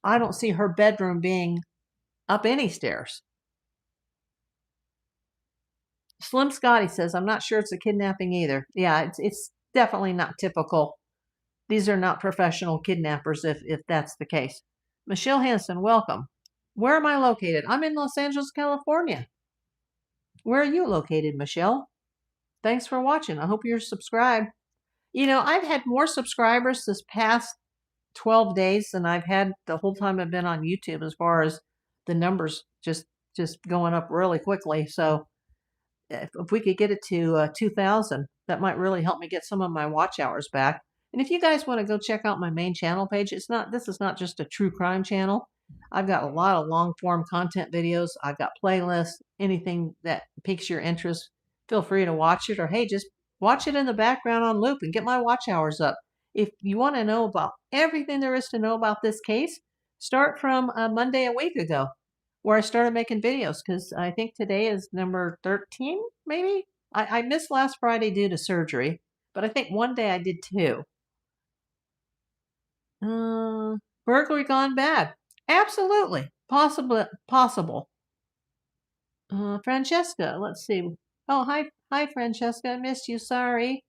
I don't see her bedroom being up any stairs. Slim Scotty says, I'm not sure it's a kidnapping either. Yeah, it's definitely not typical. These are not professional kidnappers if that's the case. Michelle Hanson, welcome. Where am I located? I'm in Los Angeles, California. Where are you located, Michelle? Thanks for watching. I hope you're subscribed. You know, I've had more subscribers this past 12 days than I've had the whole time I've been on YouTube, as far as the numbers just going up really quickly. So if we could get it to 2,000, that might really help me get some of my watch hours back. And if you guys want to go check out my main channel page, this is not just a true crime channel. I've got a lot of long form content videos. I've got playlists, anything that piques your interest. Feel free to watch it, or hey, just watch it in the background on loop and get my watch hours up. If you want to know about everything there is to know about this case, start from Monday a week ago, where I started making videos, because I think today is number 13, maybe? I missed last Friday due to surgery, but I think one day I did too. Burglary gone bad. Absolutely. Possible. Francesca, let's see. Oh, hi, Francesca. I missed you. Sorry.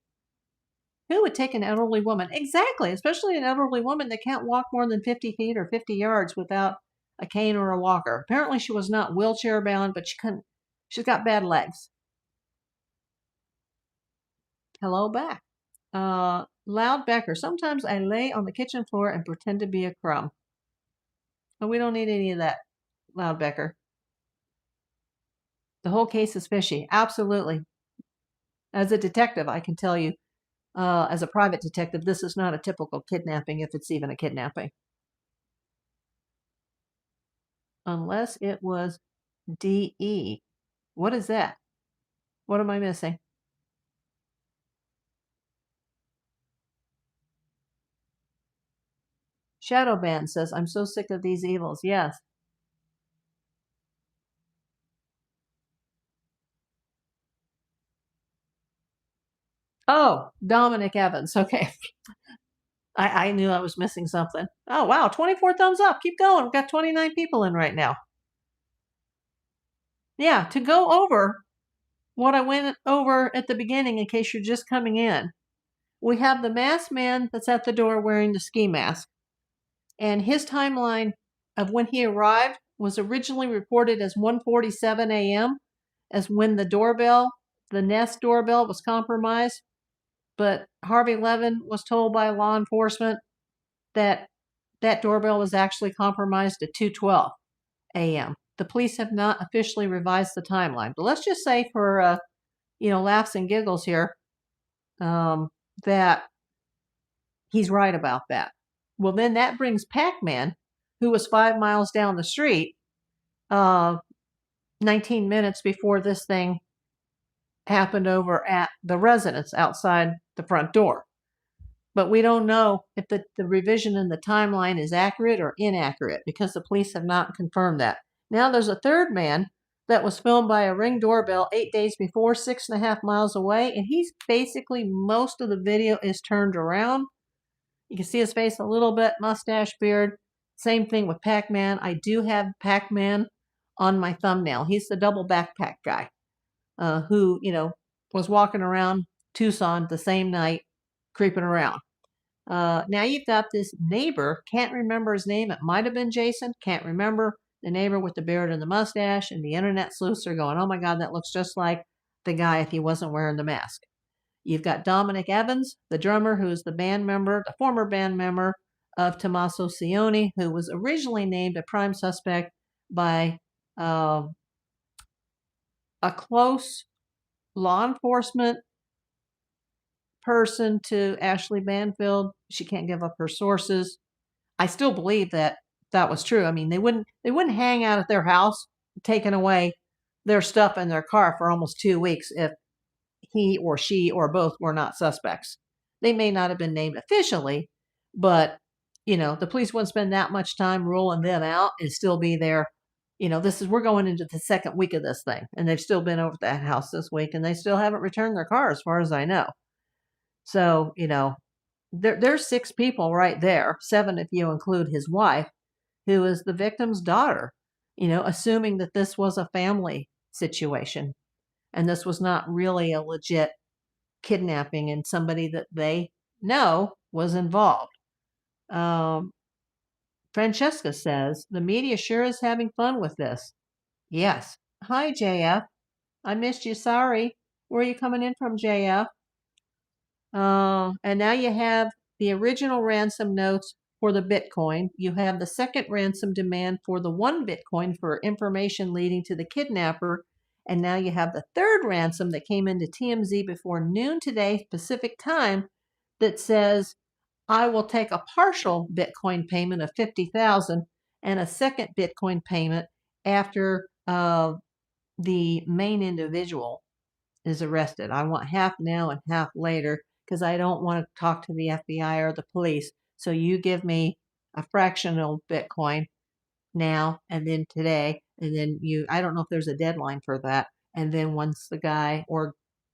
Who would take an elderly woman? Exactly, especially an elderly woman that can't walk more than 50 feet or 50 yards without a cane or a walker. Apparently she was not wheelchair bound, but she's got bad legs. Hello back. Loud Becker. Sometimes I lay on the kitchen floor and pretend to be a crumb. But we don't need any of that, Loud Becker. The whole case is fishy. Absolutely. As a detective, I can tell you, as a private detective, this is not a typical kidnapping, if it's even a kidnapping. Unless it was DE. What is that? What am I missing? Shadowban says, I'm so sick of these evils. Yes. Oh, Dominic Evans. Okay. I knew I was missing something. Oh, wow. 24 thumbs up. Keep going. We've got 29 people in right now. Yeah, to go over what I went over at the beginning, in case you're just coming in, we have the masked man that's at the door wearing the ski mask. And his timeline of when he arrived was originally reported as 1:47 a.m. as when the doorbell the Nest doorbell was compromised, but Harvey Levin was told by law enforcement that that doorbell was actually compromised at 2:12 a.m. The police have not officially revised the timeline, but let's just say for laughs and giggles here, that he's right about that. Well, then that brings Pac-Man, who was 5 miles down the street, 19 minutes before this thing happened over at the residence outside the front door. But we don't know if the revision in the timeline is accurate or inaccurate because the police have not confirmed that. Now there's a third man that was filmed by a Ring doorbell 8 days before, 6.5 miles away, and he's basically, most of the video is turned around. You can see his face a little bit, mustache, beard. Same thing with Pac-Man. I do have Pac-Man on my thumbnail. He's the double backpack guy who, was walking around Tucson the same night, creeping around. Now you've got this neighbor, can't remember his name. It might have been Jason, can't remember. The neighbor with the beard and the mustache, and the internet sleuths are going, oh my God, that looks just like the guy if he wasn't wearing the mask. You've got Dominic Evans, the drummer, who's the former band member of Tommaso Cione, who was originally named a prime suspect by a close law enforcement person to Ashley Banfield. She can't give up her sources. I still believe that was true. I mean, they wouldn't hang out at their house, taking away their stuff in their car for almost 2 weeks if he or she or both were not suspects. They may not have been named officially, but the police wouldn't spend that much time ruling them out and still be there. We're going into the second week of this thing, and they've still been over at that house this week, and they still haven't returned their car as far as I know. So, there's 6 people right there, 7 if you include his wife, who is the victim's daughter, assuming that this was a family situation and this was not really a legit kidnapping and somebody that they know was involved. Francesca says, the media sure is having fun with this. Yes. Hi, JF. I missed you. Sorry. Where are you coming in from, JF? And now you have the original ransom notes for the Bitcoin. You have the second ransom demand for the 1 Bitcoin for information leading to the kidnapper. And now you have the third ransom that came into TMZ before noon today, Pacific time, that says, I will take a partial Bitcoin payment of $50,000 and a second Bitcoin payment after the main individual is arrested. I want half now and half later because I don't want to talk to the FBI or the police. So you give me a fractional Bitcoin now and then today, and then I don't know if there's a deadline for that. And then once the guy or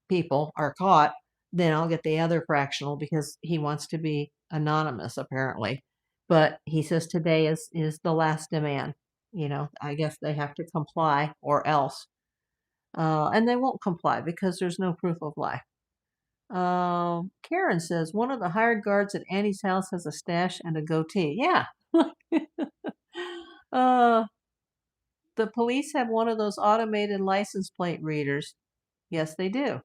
people are caught, then I'll get the other fractional because he wants to be anonymous apparently. But he says today is the last demand. I guess they have to comply or else. And they won't comply because there's no proof of life. Karen says, one of the hired guards at Annie's house has a stash and a goatee. Yeah. The police have one of those automated license plate readers. Yes, they do.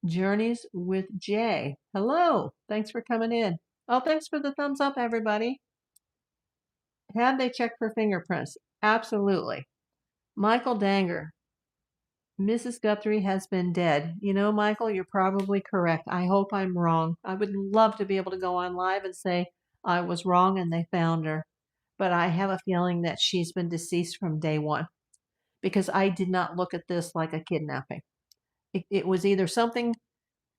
Journeys with Jay. Hello. Thanks for coming in. Oh, thanks for the thumbs up, everybody. Have they checked for fingerprints? Absolutely. Michael Danger. Mrs. Guthrie has been dead. Michael, you're probably correct. I hope I'm wrong. I would love to be able to go on live and say I was wrong and they found her. But I have a feeling that she's been deceased from day one because I did not look at this like a kidnapping. It was either something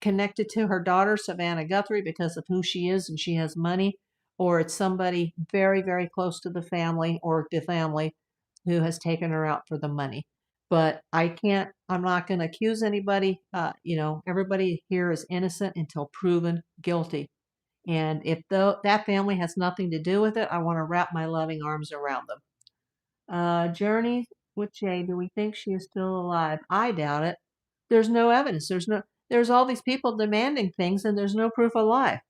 connected to her daughter, Savannah Guthrie, because of who she is and she has money, or it's somebody very, very close to the family or the family who has taken her out for the money. But I'm not going to accuse anybody. Everybody here is innocent until proven guilty. And if that family has nothing to do with it, I want to wrap my loving arms around them. Journey with Jay, do we think she is still alive? I doubt it. There's no evidence. There's all these people demanding things and there's no proof of life.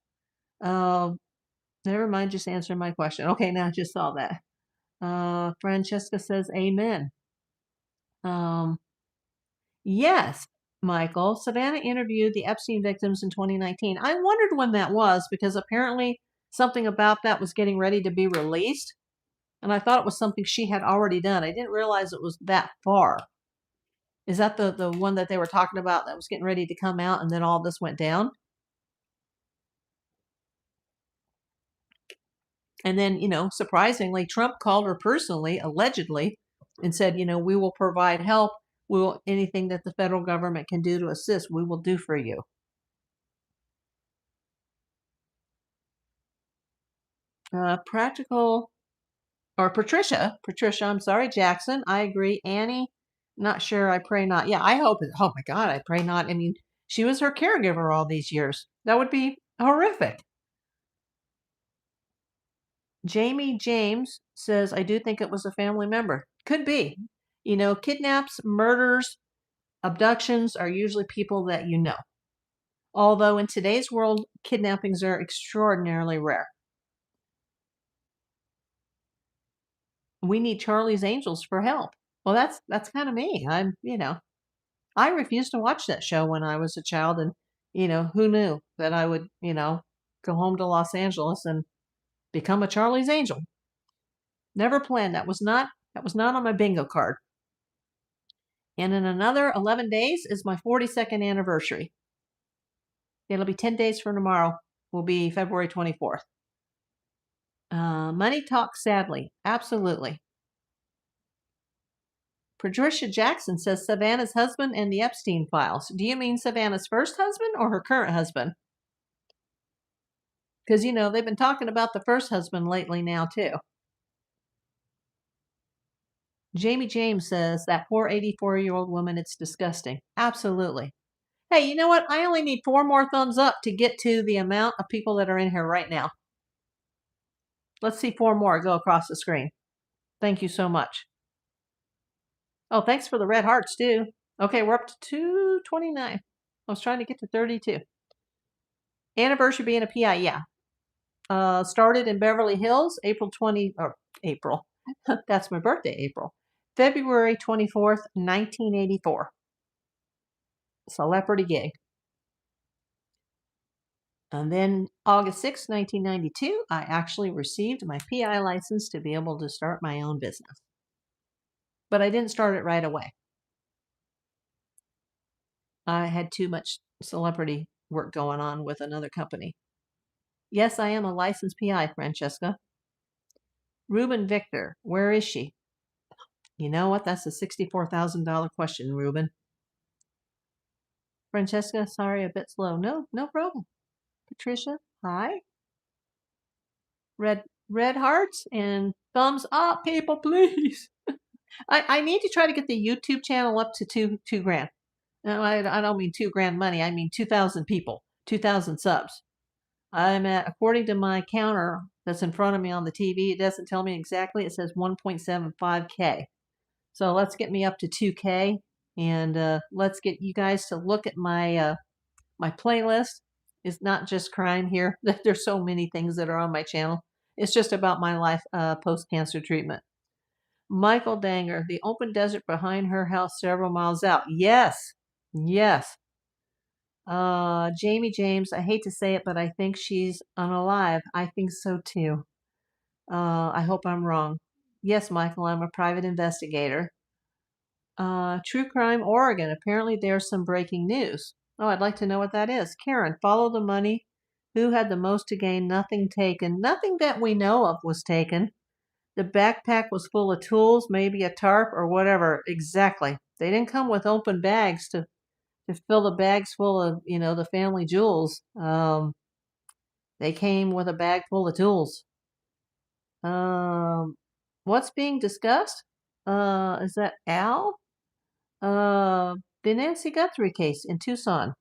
Never mind, just answer my question. Okay, now I just saw that. Francesca says amen. Yes, Michael. Savannah interviewed the Epstein victims in 2019. I wondered when that was because apparently something about that was getting ready to be released. And I thought it was something she had already done. I didn't realize it was that far. Is that the one that they were talking about that was getting ready to come out and then all this went down? And then, surprisingly, Trump called her personally, allegedly, and said, we will provide help. We will anything that the federal government can do to assist, we will do for you. Practical or Patricia, I'm sorry, Jackson. I agree. Annie, not sure. I pray not. Yeah, I hope. Oh my God, I pray not. I mean, she was her caregiver all these years. That would be horrific. Jamie James says, I do think it was a family member. Could be. Kidnaps, murders, abductions are usually people that you know. Although in today's world, kidnappings are extraordinarily rare. We need Charlie's Angels for help. Well, that's kind of me. I refused to watch that show when I was a child, and who knew that I would, go home to Los Angeles and become a Charlie's Angel. Never planned. That was not on my bingo card. And in another 11 days is my 42nd anniversary. It'll be 10 days from tomorrow. Will be February 24th. Money talks sadly. Absolutely. Patricia Jackson says Savannah's husband and the Epstein files. Do you mean Savannah's first husband or her current husband? Because, they've been talking about the first husband lately now, too. Jamie James says that poor 84-year-old woman, it's disgusting. Absolutely. Hey, you know what? I only need 4 more thumbs up to get to the amount of people that are in here right now. Let's see 4 more go across the screen. Thank you so much. Oh, thanks for the red hearts, too. Okay, we're up to 229. I was trying to get to 32. Anniversary being a PI, yeah. Started in Beverly Hills, April. That's my birthday, April. February 24th, 1984. Celebrity gig. And then August 6th, 1992, I actually received my PI license to be able to start my own business. But I didn't start it right away. I had too much celebrity work going on with another company. Yes, I am a licensed PI, Francesca. Ruben Victor, where is she? You know what? That's a $64,000 question, Ruben. Francesca, sorry, a bit slow. No problem. Patricia, hi. Red hearts and thumbs up, people, please. I need to try to get the YouTube channel up to two grand. No, I don't mean $2,000 money. I mean 2,000 people, 2,000 subs. I'm at, according to my counter that's in front of me on the TV, it doesn't tell me exactly. It says 1.75K. So let's get me up to 2K, and let's get you guys to look at my my playlist. It's not just crime here. There's so many things that are on my channel. It's just about my life post-cancer treatment. Michael Danger, the open desert behind her house several miles out. Yes. Yes. Jamie James, I hate to say it, but I think she's unalive. I think so too. I hope I'm wrong. Yes, Michael, I'm a private investigator. True Crime Oregon. Apparently there's some breaking news. Oh, I'd like to know what that is. Karen, follow the money. Who had the most to gain? Nothing taken. Nothing that we know of was taken. The backpack was full of tools, maybe a tarp or whatever. Exactly. They didn't come with open bags to fill the bags full of, the family jewels. They came with a bag full of tools. What's being discussed? Is that Al? The Nancy Guthrie case in Tucson.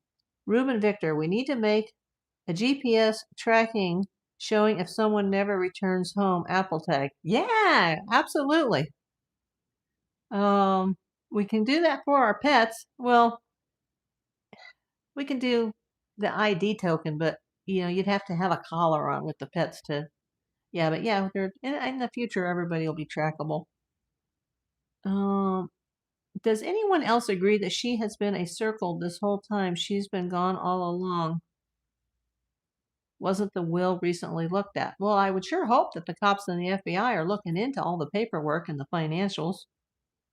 Ruben Victor, we need to make a GPS tracking showing if someone never returns home. Apple tag. Yeah, absolutely. We can do that for our pets. Well, we can do the ID token, but you'd have to have a collar on with the pets to. Yeah, but yeah, in the future, everybody will be trackable. Does anyone else agree that she has been a circle this whole time? She's been gone all along. Wasn't the will recently looked at? Well, I would sure hope that the cops and the FBI are looking into all the paperwork and the financials,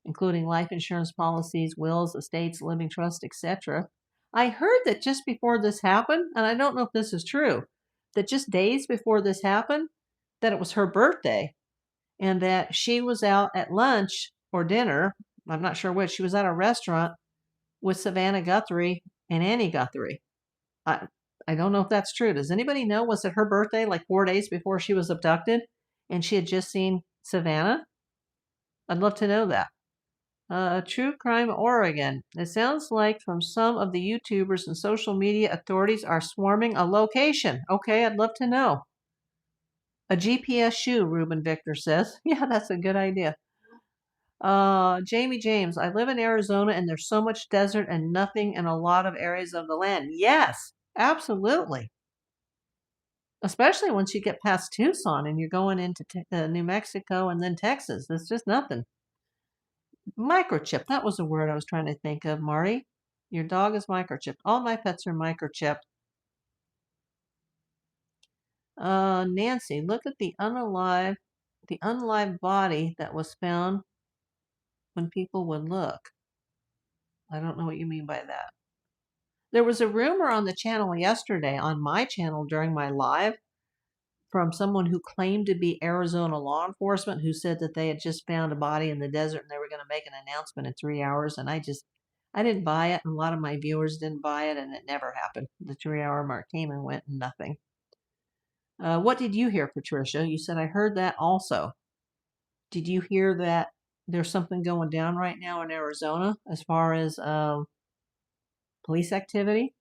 including life insurance policies, wills, estates, living trust, etc. I heard that just before this happened, and I don't know if this is true, that just days before this happened, that it was her birthday and that she was out at lunch or dinner. I'm not sure which. She was at a restaurant with Savannah Guthrie and Annie Guthrie. I don't know if that's true. Does anybody know? Was it her birthday like 4 days before she was abducted and she had just seen Savannah? I'd love to know that. True Crime Oregon. It sounds like from some of the YouTubers and social media authorities are swarming a location. Okay, I'd love to know. A GPS shoe, Ruben Victor says. Yeah, that's a good idea. Jamie James, I live in Arizona and there's so much desert and nothing in a lot of areas of the land. Yes, absolutely. Especially once you get past Tucson and you're going into New Mexico and then Texas. There's just nothing. Microchip. That was the word I was trying to think of, Marty. Your dog is microchipped. All my pets are microchipped. Nancy, look at the unalive body that was found when people would look. I don't know what you mean by that. There was a rumor on the channel yesterday, on my channel during my live, from someone who claimed to be Arizona law enforcement who said that they had just found a body in the desert and they were going to make an announcement in 3 hours. And I didn't buy it. And a lot of my viewers didn't buy it. And it never happened. The 3 hour mark came and went and nothing. What did you hear, Patricia? You said I heard that also. Did you hear that there's something going down right now in Arizona as far as police activity?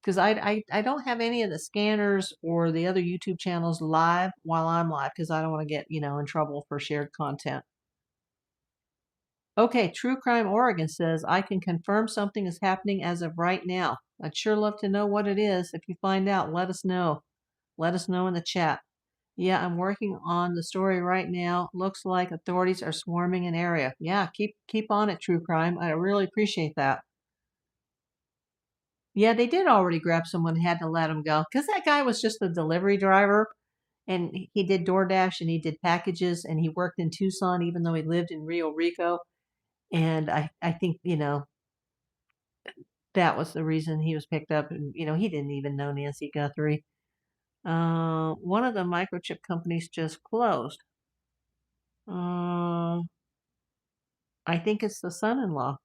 Because I don't have any of the scanners or the other YouTube channels live while I'm live because I don't want to get, in trouble for shared content. Okay, True Crime Oregon says, I can confirm something is happening as of right now. I'd sure love to know what it is. If you find out, let us know. Let us know in the chat. Yeah, I'm working on the story right now. Looks like authorities are swarming an area. Yeah, keep on it, True Crime. I really appreciate that. Yeah, they did already grab someone, had to let him go because that guy was just a delivery driver and he did DoorDash and he did packages and he worked in Tucson even though he lived in Rio Rico. And I think, that was the reason he was picked up. And, he didn't even know Nancy Guthrie. One of the microchip companies just closed. I think it's the son-in-law.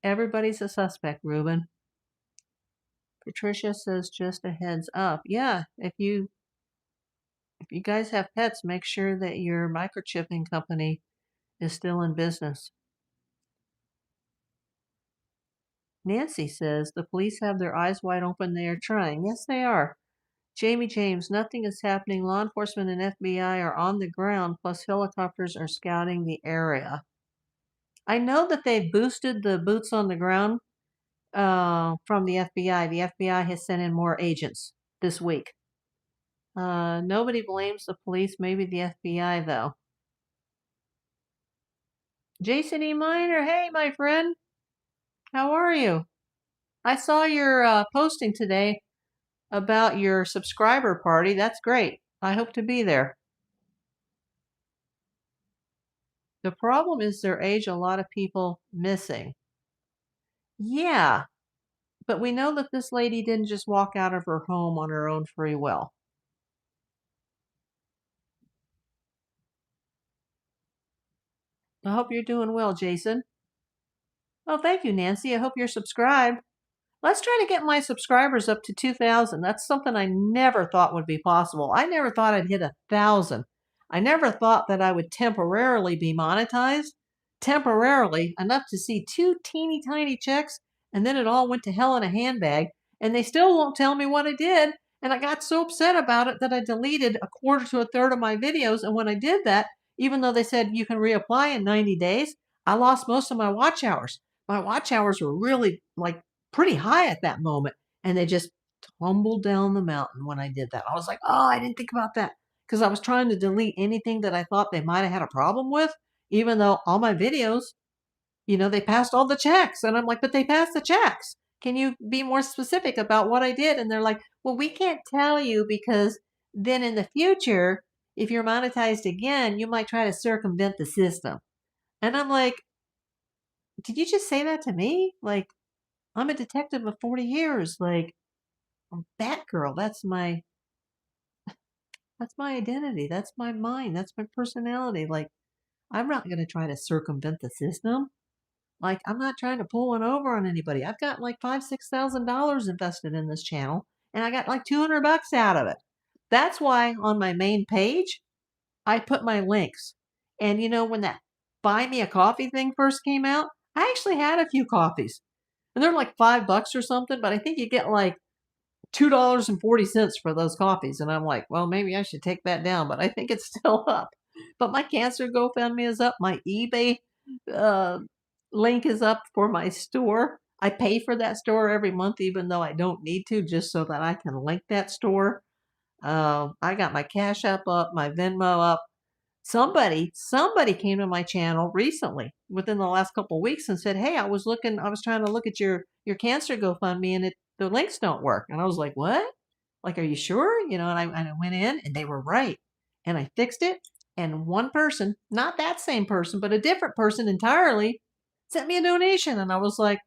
Everybody's a suspect, Ruben. Patricia says just a heads up. Yeah, if you guys have pets, make sure that your microchipping company is still in business. Nancy says the police have their eyes wide open. They are trying. Yes, they are. Jamie James, nothing is happening. Law enforcement and FBI are on the ground, plus helicopters are scouting the area. I know that they've boosted the boots on the ground from the FBI. The FBI has sent in more agents this week. Nobody blames the police, maybe the FBI, though. Jason E. Miner, hey, my friend. How are you? I saw your posting today about your subscriber party. That's great. I hope to be there. The problem is their age, a lot of people missing. Yeah, but we know that this lady didn't just walk out of her home on her own free will. I hope you're doing well, Jason. Oh, thank you, Nancy. I hope you're subscribed. Let's try to get my subscribers up to 2,000. That's something I never thought would be possible. I never thought I'd hit 1,000. I never thought that I would temporarily be monetized. Temporarily, enough to see 2 teeny tiny checks, and then it all went to hell in a handbag, and they still won't tell me what I did. And I got so upset about it that I deleted a quarter to a third of my videos. And when I did that, even though they said you can reapply in 90 days, I lost most of my watch hours. My watch hours were really pretty high at that moment, and they just tumbled down the mountain when I did that. I was like, oh, I didn't think about that because I was trying to delete anything that I thought they might have had a problem with, even though all my videos they passed all the checks. And I'm like, but they passed the checks. Can you be more specific about what I did? And they're like, well, we can't tell you because then in the future, if you're monetized again, you might try to circumvent the system. And I'm like, did you just say that to me? Like, I'm a detective of 40 years. Like, I'm Batgirl. That's my identity. That's my mind. That's my personality. Like, I'm not going to try to circumvent the system. Like, I'm not trying to pull one over on anybody. I've got like $5,000-$6,000 invested in this channel, and I got like $200 out of it. That's why on my main page, I put my links. And when that buy me a coffee thing first came out, I actually had a few coffees, and they're like $5 or something. But I think you get like $2.40 for those coffees, and I'm like, well, maybe I should take that down. But I think it's still up. But my cancer GoFundMe is up. My eBay uh, link is up for my store. I pay for that store every month, even though I don't need to, just so that I can link that store. I got my Cash App up, my Venmo up. Somebody came to my channel recently, within the last couple of weeks, and said, "Hey, I was trying to look at your cancer GoFundMe, and the links don't work." And I was like, "What? Like, are you sure?" And I went in, and they were right, and I fixed it. And one person, not that same person, but a different person entirely, sent me a donation, and I was like,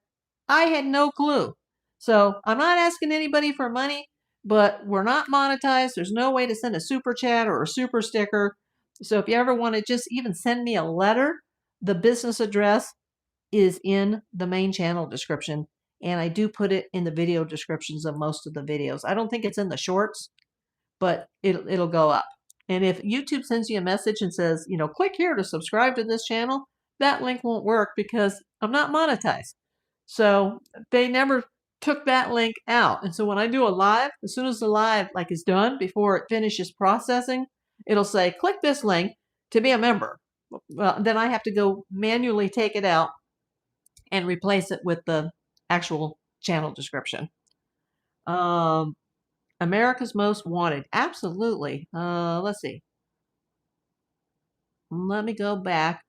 I had no clue. So I'm not asking anybody for money, but we're not monetized. There's no way to send a super chat or a super sticker. So if you ever want to just even send me a letter, the business address is in the main channel description. And I do put it in the video descriptions of most of the videos. I don't think it's in the shorts, but it'll go up. And if YouTube sends you a message and says, click here to subscribe to this channel, that link won't work because I'm not monetized. So they never took that link out. And so when I do a live, as soon as the live is done, before it finishes processing, it'll say, click this link to be a member. Well, then I have to go manually take it out and replace it with the actual channel description. America's Most Wanted. Absolutely. Let's see. Let me go back.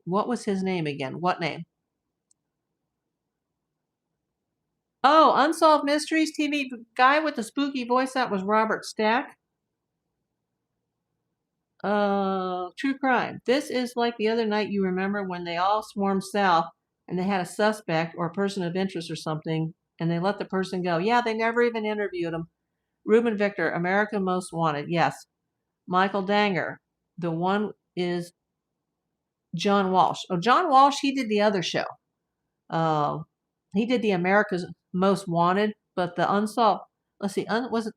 What was his name again? What name? Oh, Unsolved Mysteries TV guy with the spooky voice. That was Robert Stack. True crime. This is like the other night, you remember, when they all swarmed south and they had a suspect or a person of interest or something, and they let the person go. Yeah, they never even interviewed him. Reuben Victor, America Most Wanted. Yes. Michael Danger. The one is John Walsh. Oh, John Walsh, he did the other show. He did the America's Most Wanted, but the Unsolved. Let's see.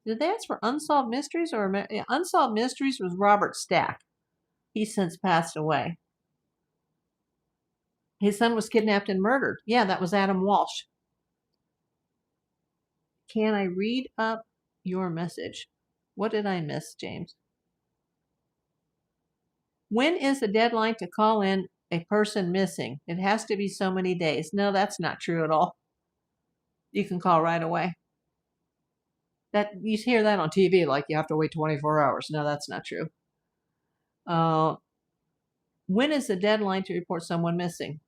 Did they ask for Unsolved Mysteries or Unsolved Mysteries was Robert Stack. He's since passed away. His son was kidnapped and murdered. Yeah, that was Adam Walsh. Can I read up your message? What did I miss, James? When is the deadline to call in a person missing? It has to be so many days. No, that's not true at all. You can call right away. That you hear that on TV, like you have to wait 24 hours. No, that's not true. When is the deadline to report someone missing?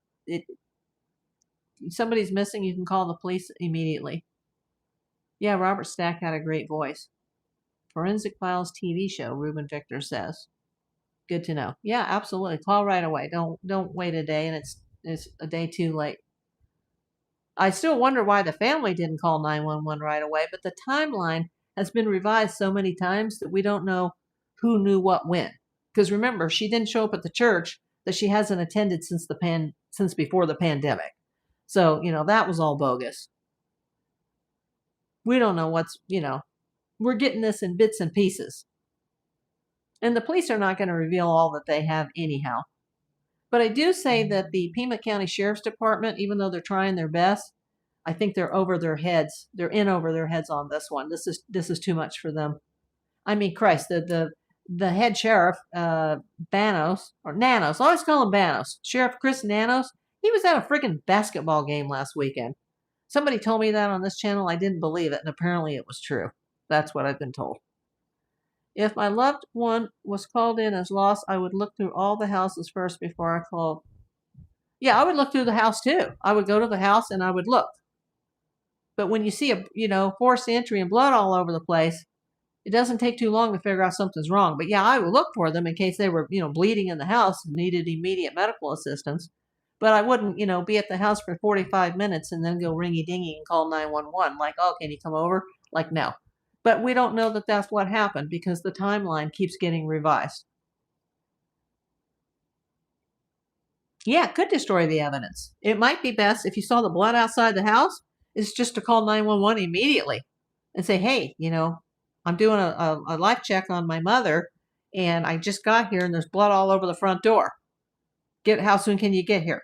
Somebody's missing, you can call the police immediately. Yeah, Robert Stack had a great voice. Forensic Files TV show, Reuben Victor says. Good to know. Yeah, absolutely. Call right away. Don't wait a day, and it's a day too late. I still wonder why the family didn't call 911 right away, but the timeline has been revised so many times that we don't know who knew what when. Because remember, she didn't show up at the church that she hasn't attended since before the pandemic. So, that was all bogus. We don't know we're getting this in bits and pieces. And the police are not going to reveal all that they have anyhow. But I do say that the Pima County Sheriff's Department, even though they're trying their best, I think they're over their heads. They're in over their heads on this one. This is too much for them. I mean, Christ, the head sheriff, Banos, or Nanos, I always call him Banos, Sheriff Chris Nanos, he was at a freaking basketball game last weekend. Somebody told me that on this channel. I didn't believe it, and apparently it was true. That's what I've been told. If my loved one was called in as lost, I would look through all the houses first before I called. Yeah, I would look through the house too. I would go to the house and I would look. But when you see forced entry and blood all over the place, it doesn't take too long to figure out something's wrong. But yeah, I would look for them in case they were, bleeding in the house and needed immediate medical assistance. But I wouldn't, be at the house for 45 minutes and then go ringy dingy and call 911. Like, oh, can you come over? Like, no. But we don't know that that's what happened because the timeline keeps getting revised. Yeah, it could destroy the evidence. It might be best if you saw the blood outside the house, is just to call 911 immediately and say, hey, I'm doing a life check on my mother and I just got here and there's blood all over the front door. How soon can you get here?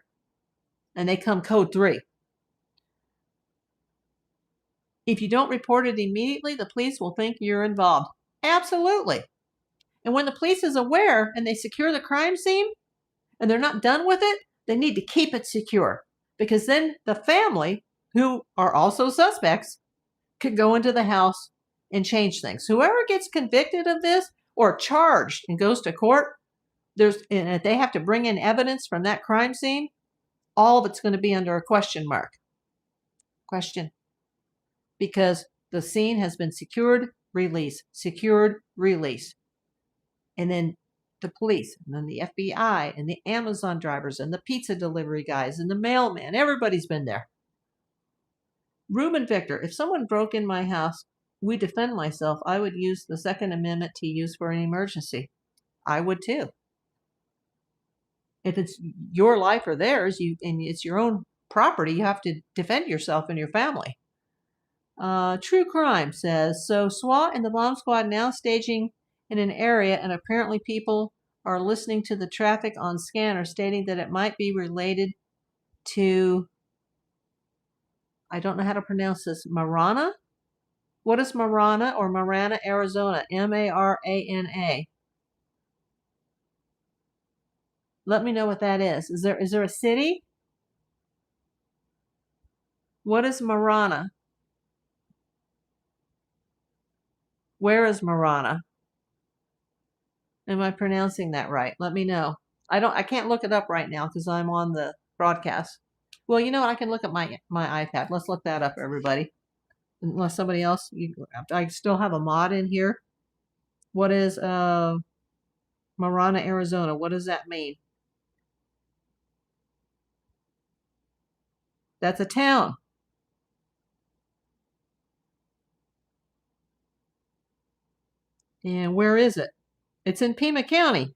And they come code 3. If you don't report it immediately, the police will think you're involved. Absolutely. And when the police is aware and they secure the crime scene and they're not done with it, they need to keep it secure because then the family, who are also suspects, could go into the house and change things. Whoever gets convicted of this or charged and goes to court, and if they have to bring in evidence from that crime scene, all of it's going to be under a question mark. Question. Because the scene has been secured, release, secured, release. And then the police, and then the FBI, and the Amazon drivers, and the pizza delivery guys, and the mailman, everybody's been there. Reuben Victor, if someone broke in my house, we defend myself, I would use the Second Amendment to use for an emergency. I would too. If it's your life or theirs, and it's your own property, you have to defend yourself and your family. True Crime says, so SWAT and the bomb squad now staging in an area, and apparently people are listening to the traffic on scanner stating that it might be related to, I don't know how to pronounce this, Marana? What is Marana or Marana, Arizona? Marana. Let me know what that is. Is there a city? What is Marana? Where is Marana? Am I pronouncing that right? Let me know. I can't look it up right now because I'm on the broadcast. Well, you know what? I can look at my iPad. Let's look that up, everybody. Unless somebody else, I still have a mod in here. What is Marana, Arizona? What does that mean? That's a town. And where is it? It's in Pima County,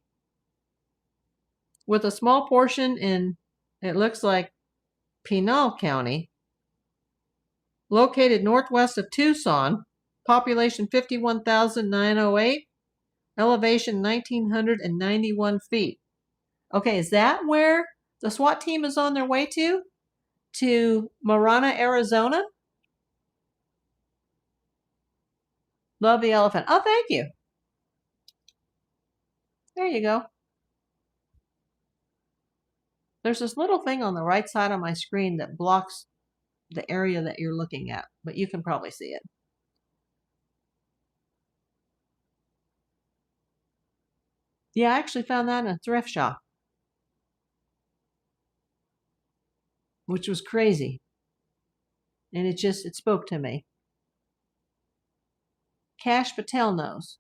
with a small portion in, it looks like, Pinal County. Located northwest of Tucson, population 51,908, elevation 1,991 feet. Okay, is that where the SWAT team is on their way to? To Marana, Arizona? Love the elephant. Oh, thank you. There you go. There's this little thing on the right side of my screen that blocks the area that you're looking at, but you can probably see it. Yeah, I actually found that in a thrift shop, which was crazy. And it spoke to me. Cash Patel knows.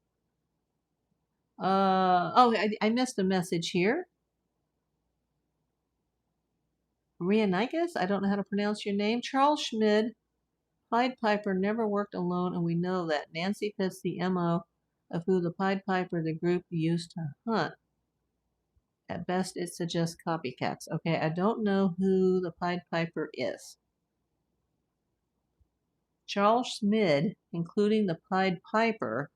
I missed a message here. Maria Nikes, I don't know how to pronounce your name. Charles Schmid, Pied Piper never worked alone, and we know that. Nancy fits the MO of who the Pied Piper, the group, used to hunt. At best, it suggests copycats. Okay, I don't know who the Pied Piper is. Charles Schmid, including the Pied Piper,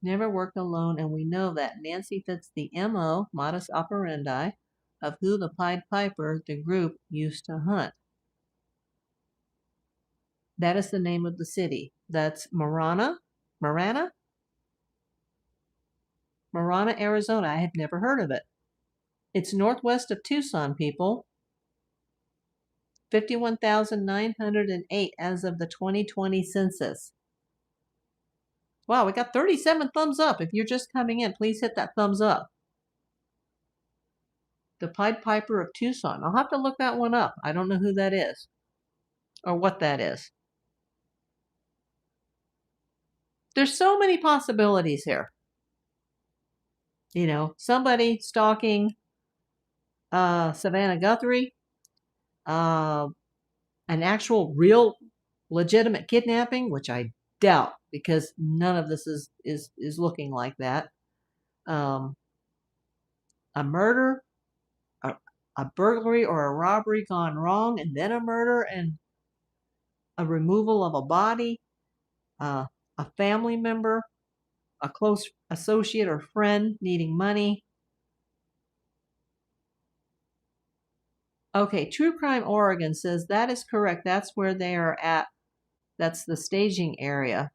never worked alone, and we know that. Nancy fits the MO, modus operandi, of who the Pied Piper, the group, used to hunt. That is the name of the city. That's Marana, Arizona. I have never heard of it. It's northwest of Tucson, people. 51,908 as of the 2020 census. Wow, we got 37 thumbs up. If you're just coming in, please hit that thumbs up. The Pied Piper of Tucson. I'll have to look that one up. I don't know who that is or what that is. There's so many possibilities here. You know, somebody stalking Savannah Guthrie, an actual real legitimate kidnapping, which I doubt because none of this is looking like that. A murder, a burglary or a robbery gone wrong, and then a murder and a removal of a body, a family member, a close associate or friend needing money. Okay, True Crime Oregon says that is correct. That's where they are at. That's the staging area.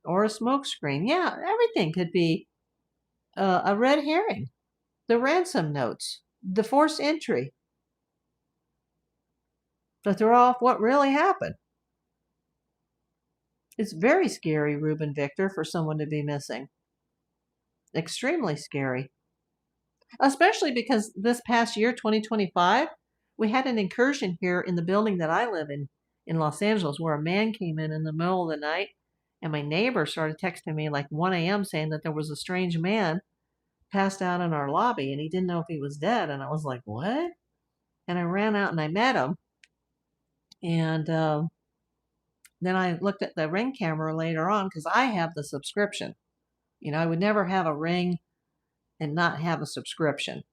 Or a smoke screen. Yeah, everything could be a red herring. The ransom notes. The forced entry. To throw off what really happened. It's very scary, Reuben Victor, for someone to be missing. Extremely scary. Especially because this past year, 2025, we had an incursion here in the building that I live in Los Angeles, where a man came in the middle of the night, and my neighbor started texting me like 1 a.m. saying that there was a strange man passed out in our lobby, and he didn't know if he was dead. And I was like, what? And I ran out and I met him. And then I looked at the Ring camera later on because I have the subscription. You know, I would never have a Ring and not have a subscription.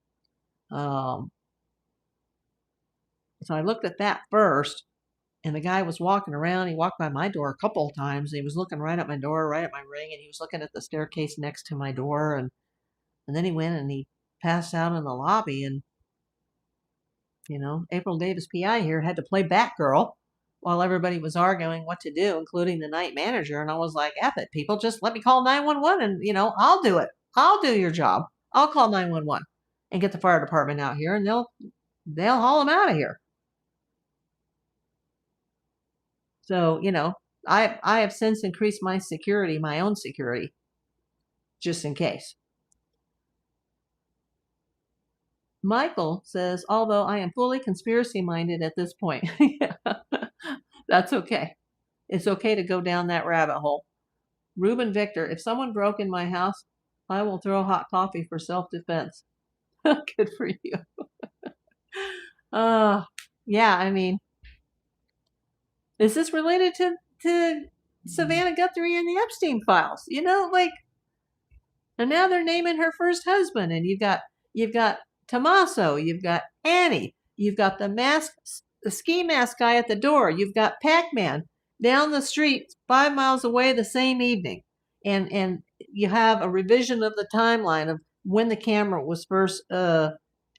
So I looked at that first, and the guy was walking around. He walked by my door a couple of times. He was looking right at my door, right at my Ring, and he was looking at the staircase next to my door. And then he went and he passed out in the lobby. And, you know, April Davis PI here had to play Batgirl while everybody was arguing what to do, including the night manager. And I was like, F it, people, just let me call 911 and, you know, I'll do it. I'll do your job. I'll call 911 and get the fire department out here, and they'll haul them out of here. So, you know, I have since increased my security, my own security, just in case. Michael says, although I am fully conspiracy minded at this point. Yeah, that's okay. It's okay to go down that rabbit hole. Reuben Victor, if someone broke in my house, I will throw hot coffee for self-defense. Good for you. Yeah, I mean, is this related to Savannah Guthrie and the Epstein files? You know, like, and now they're naming her first husband, and you've got Tommaso, you've got Annie, you've got the ski mask guy at the door, you've got Pac-Man down the street 5 miles away the same evening, and you have a revision of the timeline of when the camera was first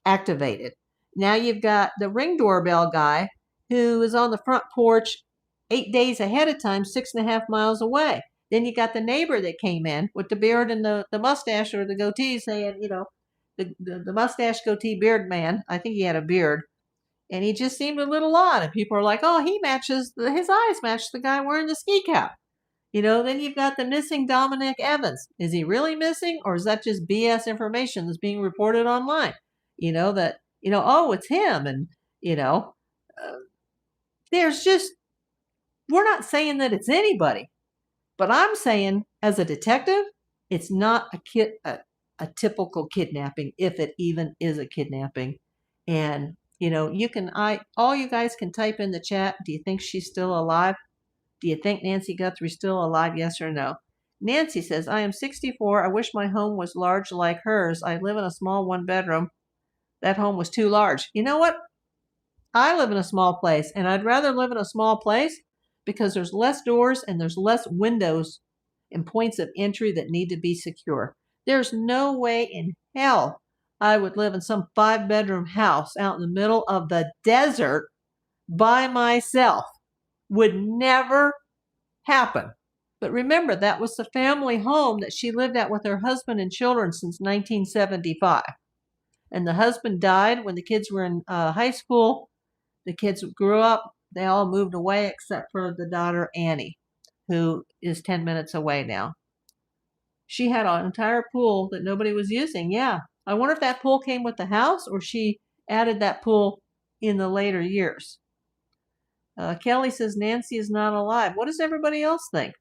activated. Now you've got the Ring doorbell guy who is on the front porch 8 days ahead of time, 6.5 miles away. Then you got the neighbor that came in with the beard and the mustache or the goatee saying, you know, the mustache goatee beard man. I think he had a beard. And he just seemed a little odd. And people are like, oh, his eyes match the guy wearing the ski cap. You know, then you've got the missing Dominic Evans. Is he really missing, or is that just BS information that's being reported online? You know, that, you know, oh, it's him. And, you know, there's just, we're not saying that it's anybody. But I'm saying, as a detective, it's not a typical kidnapping, if it even is a kidnapping. And, you know, all you guys can type in the chat, do you think she's still alive? Do you think Nancy Guthrie's still alive, yes or no? Nancy says, I am 64. I wish my home was large like hers. I live in a small 1-bedroom. That home was too large. You know what? I live in a small place, and I'd rather live in a small place because there's less doors and there's less windows and points of entry that need to be secure. There's no way in hell I would live in some 5-bedroom house out in the middle of the desert by myself. Would never happen. But remember, that was the family home that she lived at with her husband and children since 1975. And the husband died when the kids were in high school. The kids grew up. They all moved away except for the daughter, Annie, who is 10 minutes away now. She had an entire pool that nobody was using. Yeah, I wonder if that pool came with the house or she added that pool in the later years. Kelly says Nancy is not alive. What does everybody else think?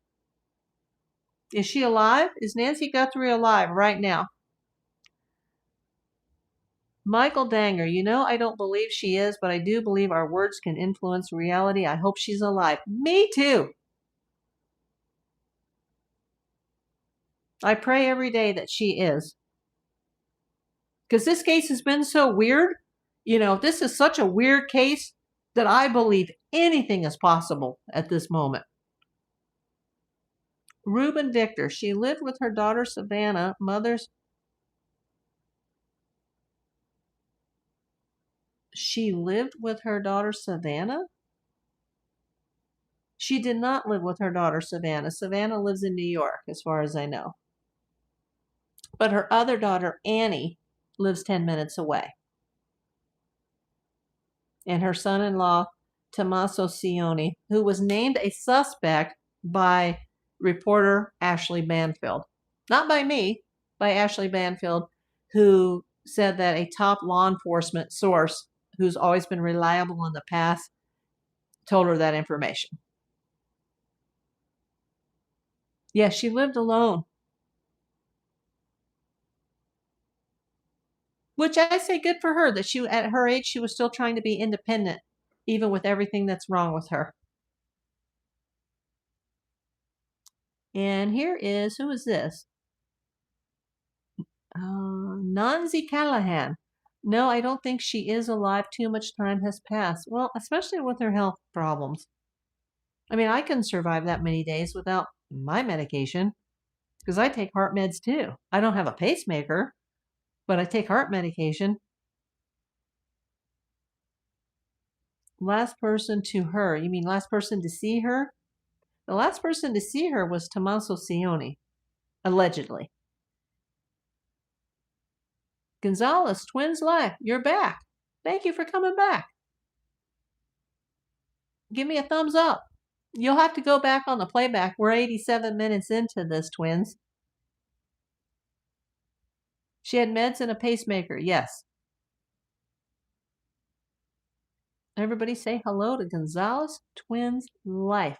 Is she alive? Is Nancy Guthrie alive right now? Michael Danger, I don't believe she is, but I do believe our words can influence reality. I hope she's alive. Me too. I pray every day that she is. Because this case has been so weird. This is such a weird case that I believe anything is possible at this moment. Reuben Victor, she lived with her daughter Savannah, She lived with her daughter Savannah? She did not live with her daughter Savannah. Savannah lives in New York, as far as I know. But her other daughter, Annie, lives 10 minutes away. And her son-in-law, Tommaso Cioni, who was named a suspect by reporter Ashley Banfield. Not by me, by Ashley Banfield, who said that a top law enforcement source who's always been reliable in the past told her that information. Yeah, she lived alone. Which I say good for her, that she, at her age, she was still trying to be independent, even with everything that's wrong with her. And here is, who is this? Nancy Callahan. No, I don't think she is alive. Too much time has passed. Well, especially with her health problems. I mean, I couldn't survive that many days without my medication because I take heart meds too. I don't have a pacemaker, but I take heart medication. Last person to her. You mean last person to see her? The last person to see her was Tommaso Cioni, allegedly. Gonzalez, Twins Life, you're back. Thank you for coming back. Give me a thumbs up. You'll have to go back on the playback. We're 87 minutes into this, Twins. She had meds and a pacemaker, yes. Everybody say hello to Gonzalez, Twins Life.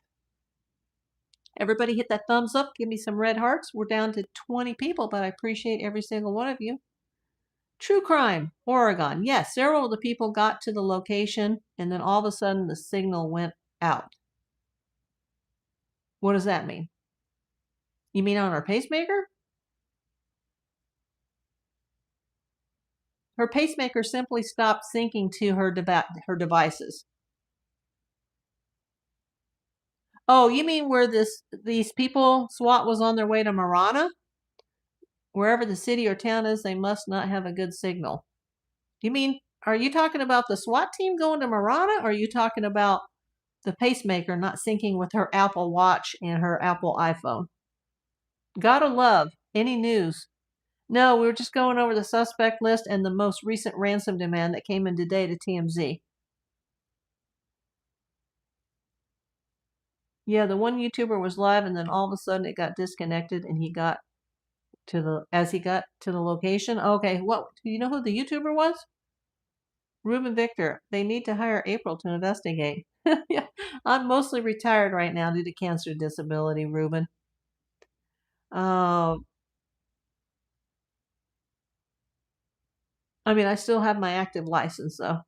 Everybody hit that thumbs up. Give me some red hearts. We're down to 20 people, but I appreciate every single one of you. True crime, Oregon. Yes, several of the people got to the location, and then all of a sudden the signal went out. What does that mean? You mean on her pacemaker? Her pacemaker simply stopped syncing to her devices. Oh, you mean where these people, SWAT was on their way to Marana? Wherever the city or town is, they must not have a good signal. You mean, are you talking about the SWAT team going to Marana, or are you talking about the pacemaker not syncing with her Apple Watch and her Apple iPhone? Gotta love any news. No, we were just going over the suspect list and the most recent ransom demand that came in today to TMZ. Yeah, the one YouTuber was live, and then all of a sudden it got disconnected, and as he got to the location. Okay, what? Do you know who the YouTuber was? Reuben Victor. They need to hire April to investigate. Yeah, I'm mostly retired right now due to cancer disability, Reuben. I mean, I still have my active license, though.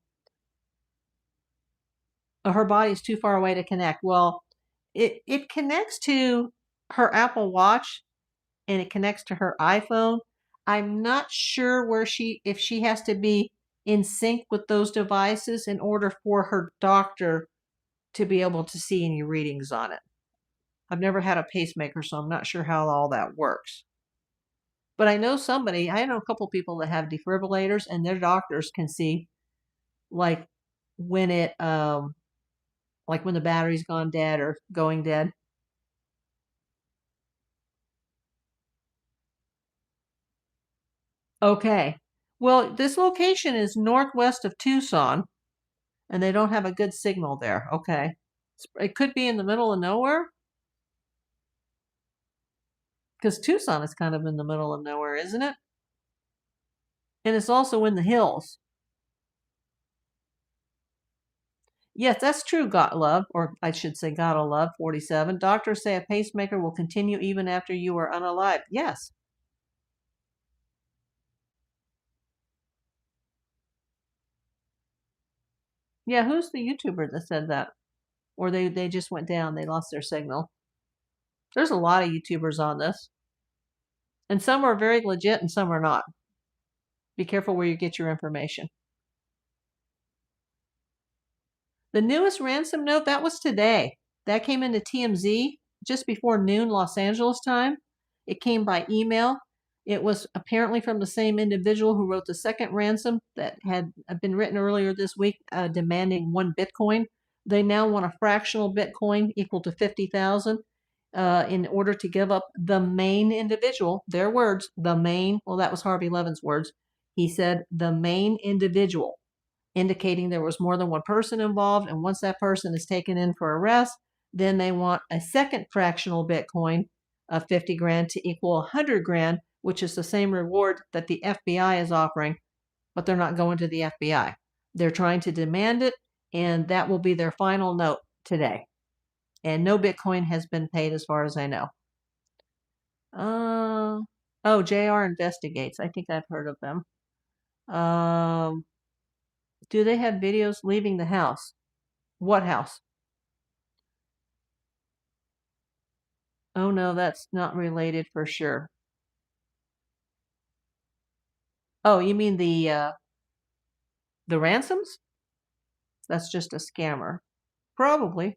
Her body's too far away to connect. Well, it connects to her Apple Watch, and it connects to her iPhone. I'm not sure if she has to be in sync with those devices in order for her doctor to be able to see any readings on it. I've never had a pacemaker, so I'm not sure how all that works. But I know a couple people that have defibrillators, and their doctors can see, like when the battery's gone dead or going dead. Okay. Well, this location is northwest of Tucson, and they don't have a good signal there. Okay. It could be in the middle of nowhere. Because Tucson is kind of in the middle of nowhere, isn't it? And it's also in the hills. Yes, that's true, got love, or I should say gotta love, 47. Doctors say a pacemaker will continue even after you are unalive. Yes. Yeah, who's the YouTuber that said that? Or they just went down, they lost their signal. There's a lot of YouTubers on this. And some are very legit and some are not. Be careful where you get your information. The newest ransom note, that was today. That came into TMZ just before noon Los Angeles time. It came by email. It was apparently from the same individual who wrote the second ransom that had been written earlier this week, demanding 1 Bitcoin. They now want a fractional Bitcoin equal to 50,000 in order to give up the main individual. Their words, the main. Well, that was Harvey Levin's words. He said the main individual, indicating there was more than one person involved. And once that person is taken in for arrest, then they want a second fractional Bitcoin of 50 grand to equal 100 grand, which is the same reward that the FBI is offering, but they're not going to the FBI. They're trying to demand it, and that will be their final note today. And no Bitcoin has been paid as far as I know. Oh, JR Investigates. I think I've heard of them. Do they have videos leaving the house? What house? Oh no, that's not related for sure. Oh, you mean the ransoms? That's just a scammer. Probably.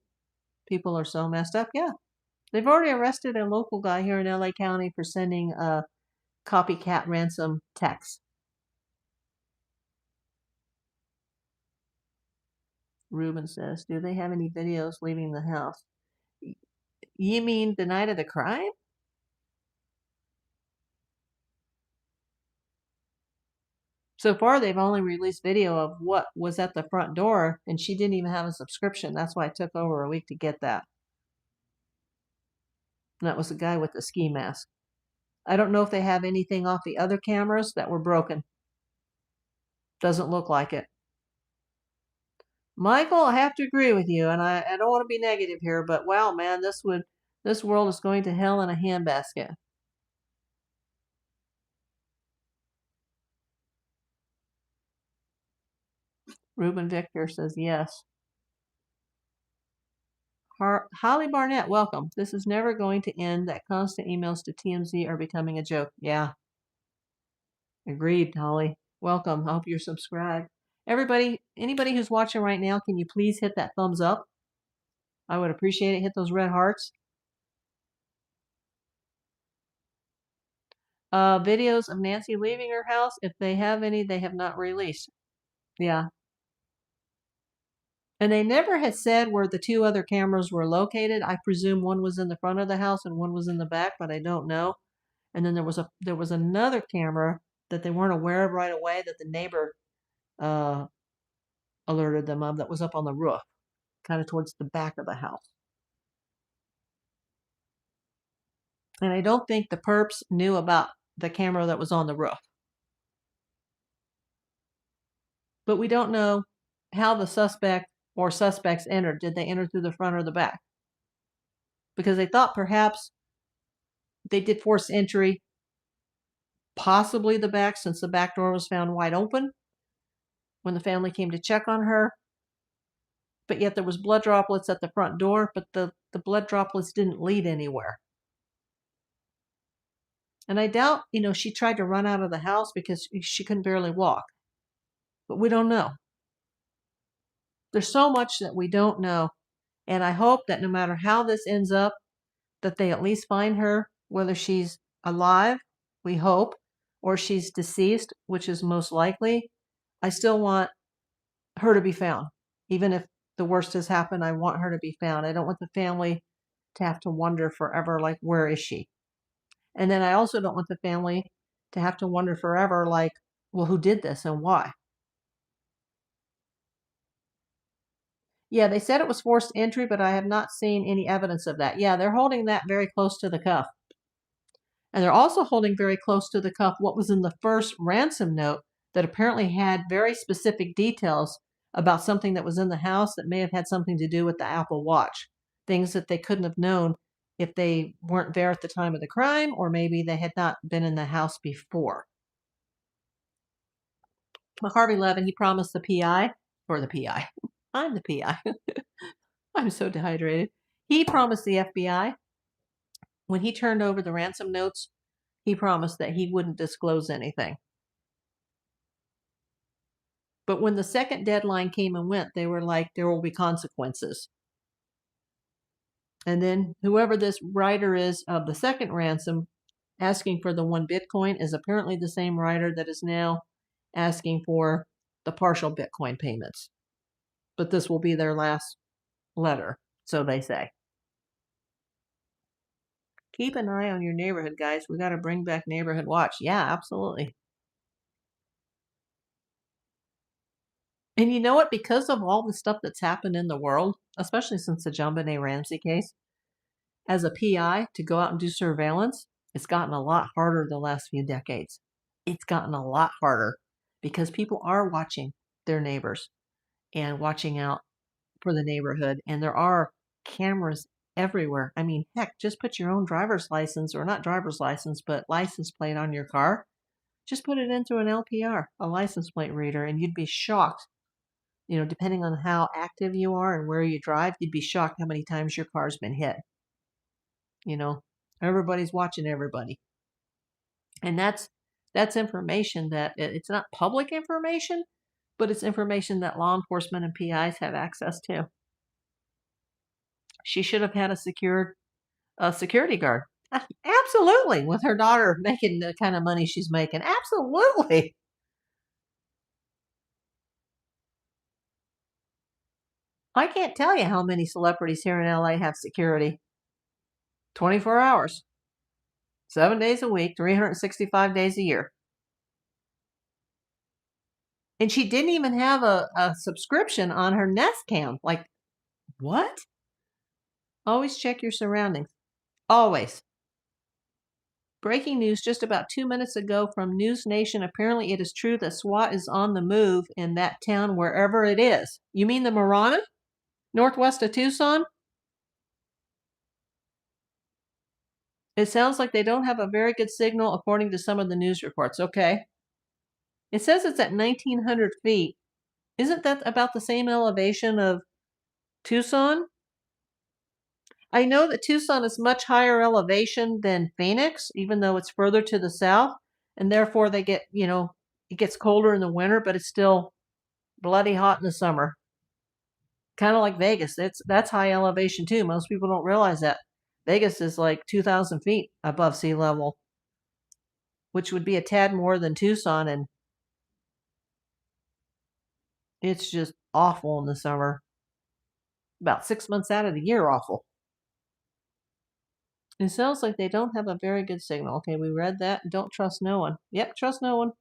People are so messed up. Yeah. They've already arrested a local guy here in LA County for sending a copycat ransom text. Ruben says, do they have any videos leaving the house? You mean the night of the crime? So far, they've only released video of what was at the front door, and she didn't even have a subscription. That's why it took over a week to get that. And that was the guy with the ski mask. I don't know if they have anything off the other cameras that were broken. Doesn't look like it. Michael, I have to agree with you, and I don't want to be negative here, but wow, man, this world is going to hell in a handbasket. Ruben Victor says yes. Holly Barnett, welcome. This is never going to end. That constant emails to TMZ are becoming a joke. Yeah. Agreed, Holly. Welcome. I hope you're subscribed. Everybody, anybody who's watching right now, can you please hit that thumbs up? I would appreciate it. Hit those red hearts. Videos of Nancy leaving her house. If they have any, they have not released. Yeah. And they never had said where the 2 other cameras were located. I presume one was in the front of the house and one was in the back, but I don't know. And then there was another camera that they weren't aware of right away that the neighbor alerted them of, that was up on the roof, kind of towards the back of the house. And I don't think the perps knew about the camera that was on the roof. But we don't know how the suspect or suspects entered. Did they enter through the front or the back? Because they thought perhaps they did forced entry, possibly the back, since the back door was found wide open when the family came to check on her. But yet there was blood droplets at the front door, but the blood droplets didn't lead anywhere. And I doubt, she tried to run out of the house because she couldn't barely walk. But we don't know. There's so much that we don't know. And I hope that no matter how this ends up, that they at least find her, whether she's alive, we hope, or she's deceased, which is most likely. I still want her to be found. Even if the worst has happened, I want her to be found. I don't want the family to have to wonder forever, like, where is she? And then I also don't want the family to have to wonder forever, like, well, who did this and why? Yeah, they said it was forced entry, but I have not seen any evidence of that. Yeah, they're holding that very close to the cuff. And they're also holding very close to the cuff what was in the first ransom note, that apparently had very specific details about something that was in the house that may have had something to do with the Apple Watch. Things that they couldn't have known if they weren't there at the time of the crime, or maybe they had not been in the house before. Harvey Levin, he promised the PI, or the PI. I'm the PI. I'm so dehydrated. He promised the FBI, when he turned over the ransom notes, he promised that he wouldn't disclose anything. But when the second deadline came and went, they were like, there will be consequences. And then whoever this writer is of the second ransom asking for the 1 Bitcoin is apparently the same writer that is now asking for the partial Bitcoin payments. But this will be their last letter, so they say. Keep an eye on your neighborhood, guys. We got to bring back Neighborhood Watch. Yeah, absolutely. And you know what? Because of all the stuff that's happened in the world, especially since the JonBenet Ramsey case, as a PI to go out and do surveillance, it's gotten a lot harder the last few decades. It's gotten a lot harder because people are watching their neighbors and watching out for the neighborhood. And there are cameras everywhere. I mean, heck, just put your own driver's license, or not driver's license, but license plate on your car. Just put it into an LPR, a license plate reader, and you'd be shocked. You know, depending on how active you are and where you drive, you'd be shocked how many times your car's been hit. You know, everybody's watching everybody. And that's information that it's not public information, but it's information that law enforcement and PIs have access to. She should have had a security guard. Absolutely, with her daughter making the kind of money she's making. Absolutely. I can't tell you how many celebrities here in LA have security. 24 hours, 7 days a week, 365 days a year. And she didn't even have a subscription on her Nest Cam. Like, what? Always check your surroundings. Always. Breaking news just about 2 minutes ago from News Nation. Apparently it is true that SWAT is on the move in that town, wherever it is. You mean the Marana? Northwest of Tucson? It sounds like they don't have a very good signal according to some of the news reports. Okay. It says it's at 1,900 feet. Isn't that about the same elevation of Tucson? I know that Tucson is much higher elevation than Phoenix, even though it's further to the south. And therefore they get, you know, it gets colder in the winter, but it's still bloody hot in the summer. Kind of like Vegas. That's high elevation too. Most people don't realize that. Vegas is like 2,000 feet above sea level, which would be a tad more than Tucson, and it's just awful in the summer. About 6 months out of the year, awful. It sounds like they don't have a very good signal. Okay, we read that. Don't trust no one. Yep, trust no one.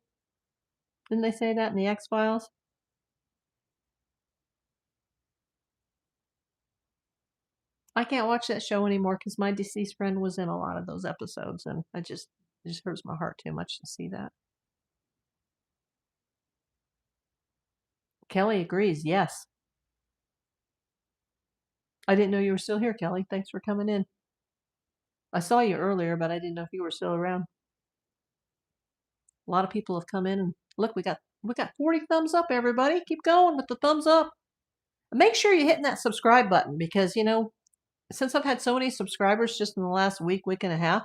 Didn't they say that in the X-Files? I can't watch that show anymore because my deceased friend was in a lot of those episodes, and it just hurts my heart too much to see that. Kelly agrees, yes. I didn't know you were still here, Kelly. Thanks for coming in. I saw you earlier, but I didn't know if you were still around. A lot of people have come in, and look, we got 40 thumbs up, everybody. Keep going with the thumbs up. Make sure you're hitting that subscribe button because, you know, since I've had so many subscribers just in the last week and a half,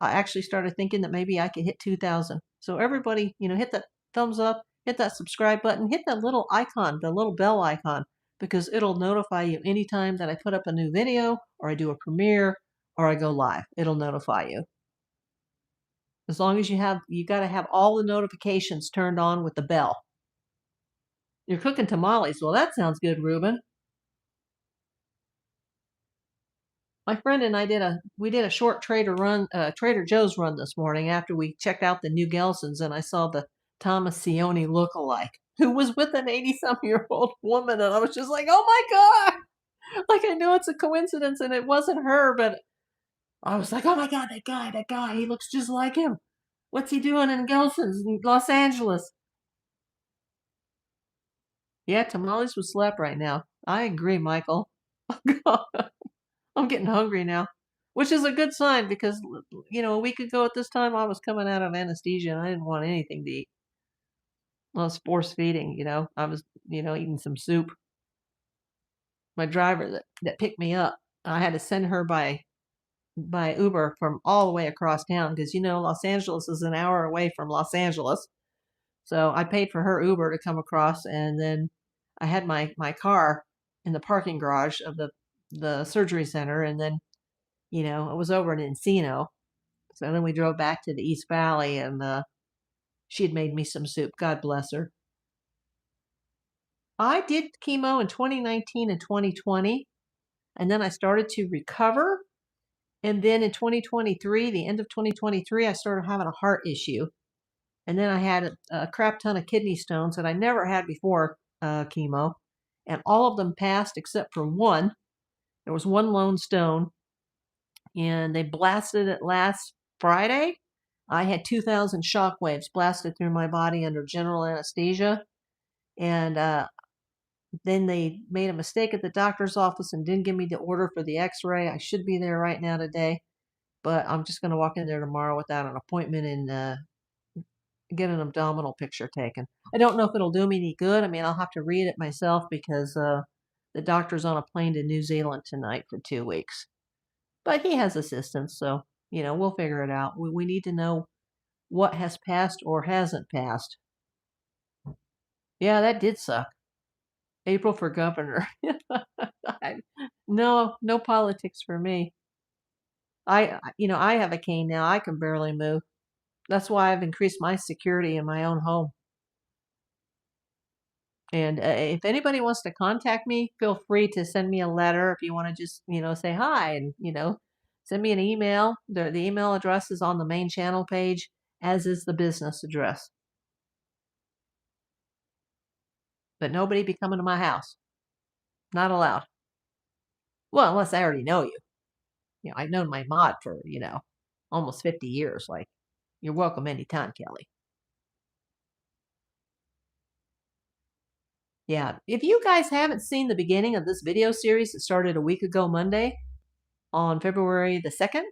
I actually started thinking that maybe I could hit 2,000. So everybody, you know, hit that thumbs up, hit that subscribe button, hit that little icon, the little bell icon, because it'll notify you anytime that I put up a new video or I do a premiere or I go live. It'll notify you. As long as you got to have all the notifications turned on with the bell. You're cooking tamales. Well, that sounds good, Ruben. My friend and I did a short Trader Joe's run this morning after we checked out the new Gelsons, and I saw the Thomas Sione look-alike who was with an 80-some-year-old woman, and I was just like, oh my God! Like, I know it's a coincidence and it wasn't her, but I was like, oh my God, that guy, he looks just like him. What's he doing in Gelson's in Los Angeles? Yeah, tamales would slap right now. I agree, Michael. I'm getting hungry now, which is a good sign because, a week ago at this time, I was coming out of anesthesia and I didn't want anything to eat. I was force feeding, I was, eating some soup. My driver that picked me up, I had to send her by Uber from all the way across town because, Los Angeles is an hour away from Los Angeles. So I paid for her Uber to come across, and then I had my car in the parking garage of the surgery center, and then, it was over in Encino. So then we drove back to the East Valley, and she had made me some soup. God bless her. I did chemo in 2019 and 2020, and then I started to recover. And then in 2023, the end of 2023, I started having a heart issue. And then I had a crap ton of kidney stones that I never had before chemo. And all of them passed except for one. There was one lone stone, and they blasted it last Friday. I had 2,000 shock waves blasted through my body under general anesthesia. And then they made a mistake at the doctor's office and didn't give me the order for the x-ray. I should be there right now today, but I'm just going to walk in there tomorrow without an appointment and get an abdominal picture taken. I don't know if it'll do me any good. I mean, I'll have to read it myself because the doctor's on a plane to New Zealand tonight for 2 weeks. But he has assistance, so, we'll figure it out. We need to know what has passed or hasn't passed. Yeah, that did suck. April for governor. No politics for me. I have a cane now. I can barely move. That's why I've increased my security in my own home. And if anybody wants to contact me, feel free to send me a letter. If you want to just, say hi and, send me an email. The email address is on the main channel page, as is the business address. But nobody be coming to my house. Not allowed. Well, unless I already know you. I've known my mod for, almost 50 years. Like, you're welcome anytime, Kelly. Yeah, if you guys haven't seen the beginning of this video series that started a week ago Monday on February the 2nd,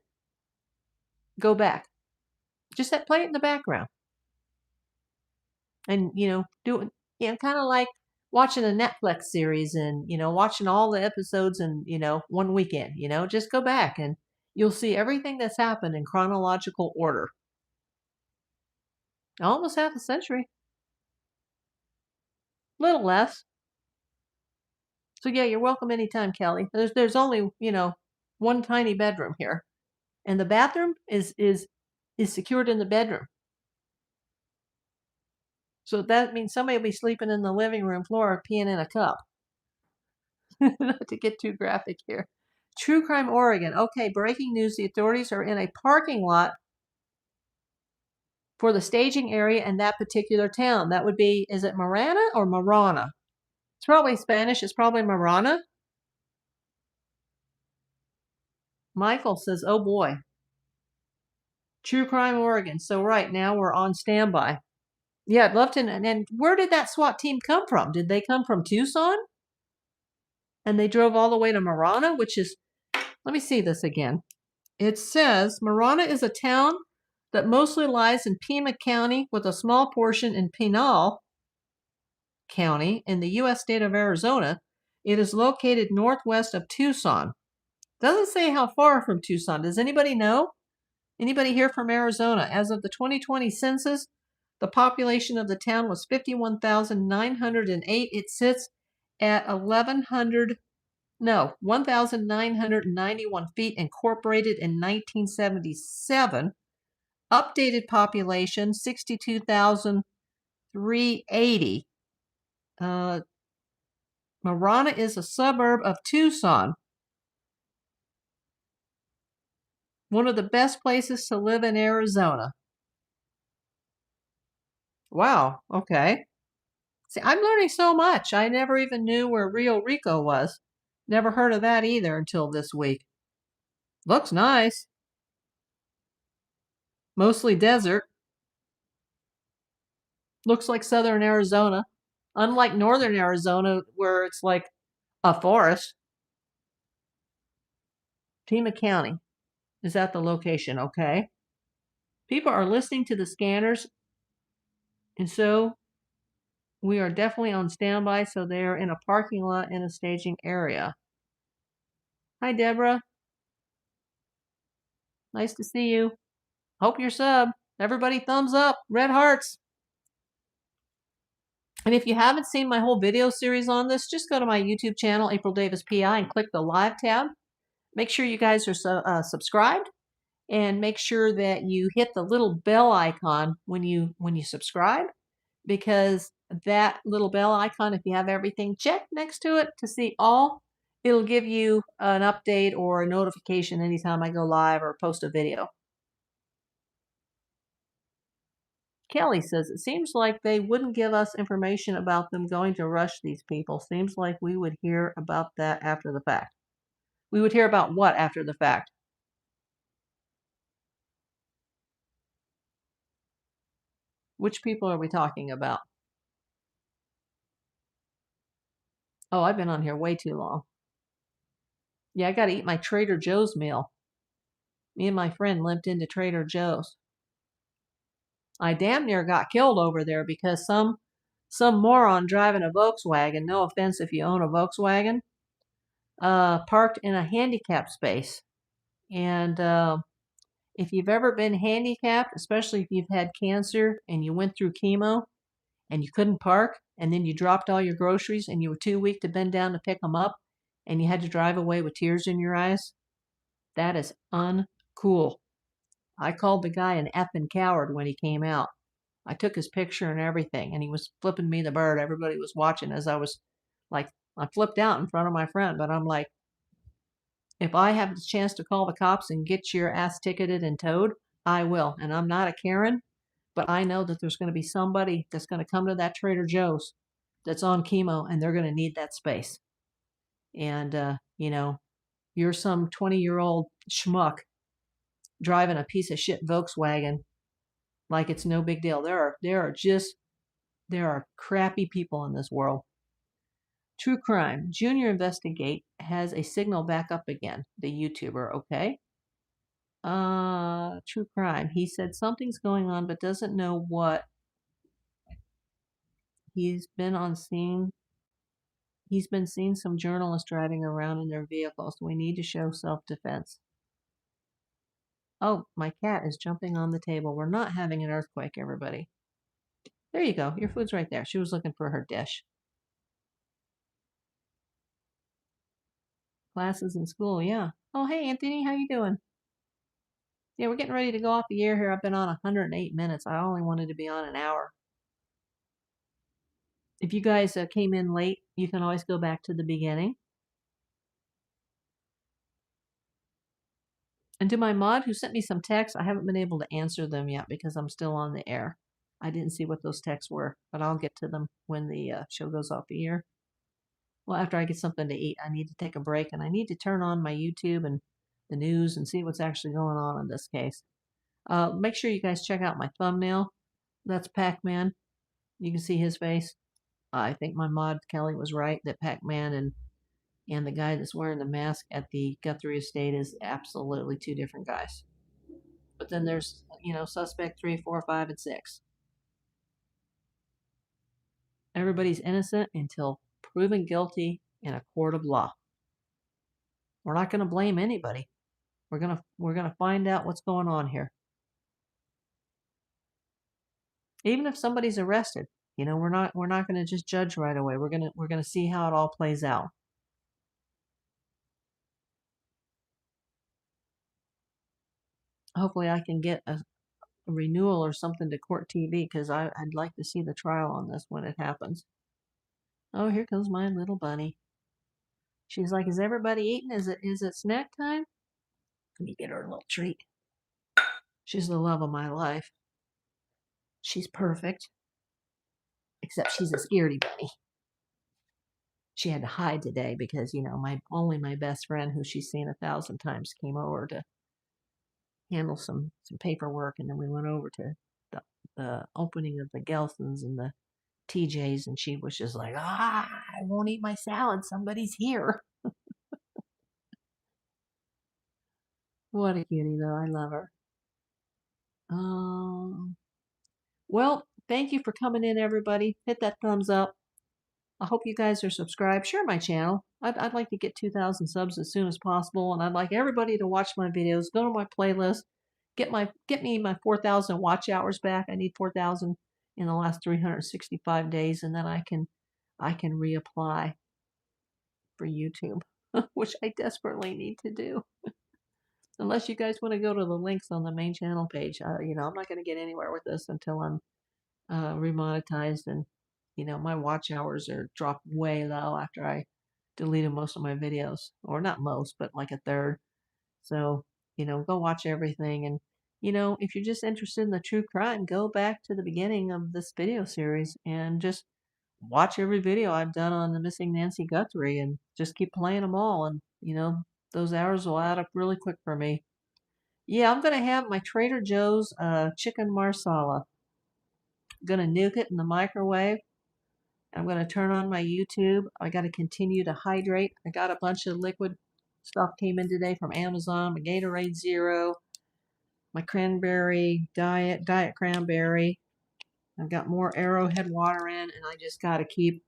go back. Just play it in the background. And, do it, kind of like watching a Netflix series and, watching all the episodes in, one weekend, just go back and you'll see everything that's happened in chronological order. Almost half a century. Little less. So yeah, you're welcome anytime, Kelly. There's only, one tiny bedroom here. And the bathroom is secured in the bedroom. So that means somebody will be sleeping in the living room floor peeing in a cup. Not to get too graphic here. True Crime Oregon. Okay, breaking news. The authorities are in a parking lot for the staging area in that particular town. That would be, is it Marana or Marana? It's probably Spanish. It's probably Marana. Michael says, oh boy. True Crime Oregon. So right now we're on standby. Yeah, I'd love to. And where did that SWAT team come from? Did they come from Tucson? And they drove all the way to Marana, which is, let me see this again. It says Marana is a town that mostly lies in Pima County with a small portion in Pinal County in the U.S. state of Arizona. It is located northwest of Tucson. Doesn't say how far from Tucson. Does anybody know? Anybody here from Arizona? As of the 2020 census, the population of the town was 51,908. It sits at 1,991 feet, incorporated in 1977. Updated population, 62,380. Marana is a suburb of Tucson. One of the best places to live in Arizona. Wow, okay. See, I'm learning so much. I never even knew where Rio Rico was. Never heard of that either until this week. Looks nice. Mostly desert. Looks like southern Arizona. Unlike northern Arizona, where it's like a forest. Pima County is at the location, okay? People are listening to the scanners, and so we are definitely on standby, so they are in a parking lot in a staging area. Hi, Deborah. Nice to see you. Hope you're sub. Everybody thumbs up. Red hearts. And if you haven't seen my whole video series on this, just go to my YouTube channel, April Davis PI, and click the live tab. Make sure you guys are subscribed, and make sure that you hit the little bell icon when you subscribe, because that little bell icon, if you have everything checked next to it to see all, it'll give you an update or a notification anytime I go live or post a video. Kelly says, it seems like they wouldn't give us information about them going to rush these people. Seems like we would hear about that after the fact. We would hear about what after the fact? Which people are we talking about? Oh, I've been on here way too long. Yeah, I got to eat my Trader Joe's meal. Me and my friend limped into Trader Joe's. I damn near got killed over there because some moron driving a Volkswagen, no offense if you own a Volkswagen, parked in a handicap space. And if you've ever been handicapped, especially if you've had cancer and you went through chemo and you couldn't park, and then you dropped all your groceries and you were too weak to bend down to pick them up, and you had to drive away with tears in your eyes, that is uncool. I called the guy an effing coward when he came out. I took his picture and everything, and he was flipping me the bird. Everybody was watching as I was like, I flipped out in front of my friend, but I'm like, if I have the chance to call the cops and get your ass ticketed and towed, I will. And I'm not a Karen, but I know that there's going to be somebody that's going to come to that Trader Joe's that's on chemo, and they're going to need that space. And, you know, you're some 20-year-old schmuck driving a piece of shit Volkswagen like it's no big deal. There are crappy people in this world. True crime. Junior Investigate has a signal back up again. The YouTuber, okay? True crime. He said something's going on, but doesn't know what. He's been seeing some journalists driving around in their vehicles. We need to show self-defense. Oh, my cat is jumping on the table. We're not having an earthquake, everybody. There you go. Your food's right there. She was looking for her dish. Classes in school, yeah. Oh, hey, Anthony, how you doing? Yeah, we're getting ready to go off the air here. I've been on 108 minutes. I only wanted to be on an hour. If you guys came in late, you can always go back to the beginning. And to my mod who sent me some texts, I haven't been able to answer them yet because I'm still on the air. I didn't see what those texts were, but I'll get to them when the show goes off the air. Well, after I get something to eat, I need to take a break, and I need to turn on my YouTube and the news and see what's actually going on in this case. Make sure you guys check out my thumbnail. That's Pac-Man. You can see his face. I think my mod Kelly was right that Pac-Man and the guy that's wearing the mask at the Guthrie estate is absolutely two different guys. But then there's, suspect 3, 4, 5, and 6. Everybody's innocent until proven guilty in a court of law. We're not going to blame anybody. We're gonna find out what's going on here. Even if somebody's arrested, we're not going to just judge right away. We're gonna see how it all plays out. Hopefully, I can get a renewal or something to Court TV, because I'd like to see the trial on this when it happens. Oh, here comes my little bunny. She's like, is everybody eating? Is it snack time? Let me get her a little treat. She's the love of my life. She's perfect. Except she's a scaredy bunny. She had to hide today because, my best friend, who she's seen 1,000 times, came over to handle some paperwork, and then we went over to the opening of the Gelsons and the TJ's, and she was just like, I won't eat my salad. Somebody's here. What a cutie, though. I love her. Well, thank you for coming in, everybody. Hit that thumbs up. I hope you guys are subscribed. Share my channel. I'd like to get 2,000 subs as soon as possible, and I'd like everybody to watch my videos. Go to my playlist. Get me my 4,000 watch hours back. I need 4,000 in the last 365 days, and then I can reapply for YouTube, which I desperately need to do. Unless you guys want to go to the links on the main channel page, I'm not going to get anywhere with this until I'm remonetized, and my watch hours are dropped way low after I deleted most of my videos, or not most, but like a third. So go watch everything, and if you're just interested in the true crime, go back to the beginning of this video series and just watch every video I've done on the missing Nancy Guthrie, and just keep playing them all, and those hours will add up really quick for me. Yeah, I'm gonna have my Trader Joe's chicken marsala. I'm gonna nuke it in the microwave. I'm gonna turn on my YouTube. I gotta continue to hydrate. I got a bunch of liquid stuff came in today from Amazon. My Gatorade Zero, my cranberry diet cranberry. I've got more Arrowhead water in, and I just gotta keep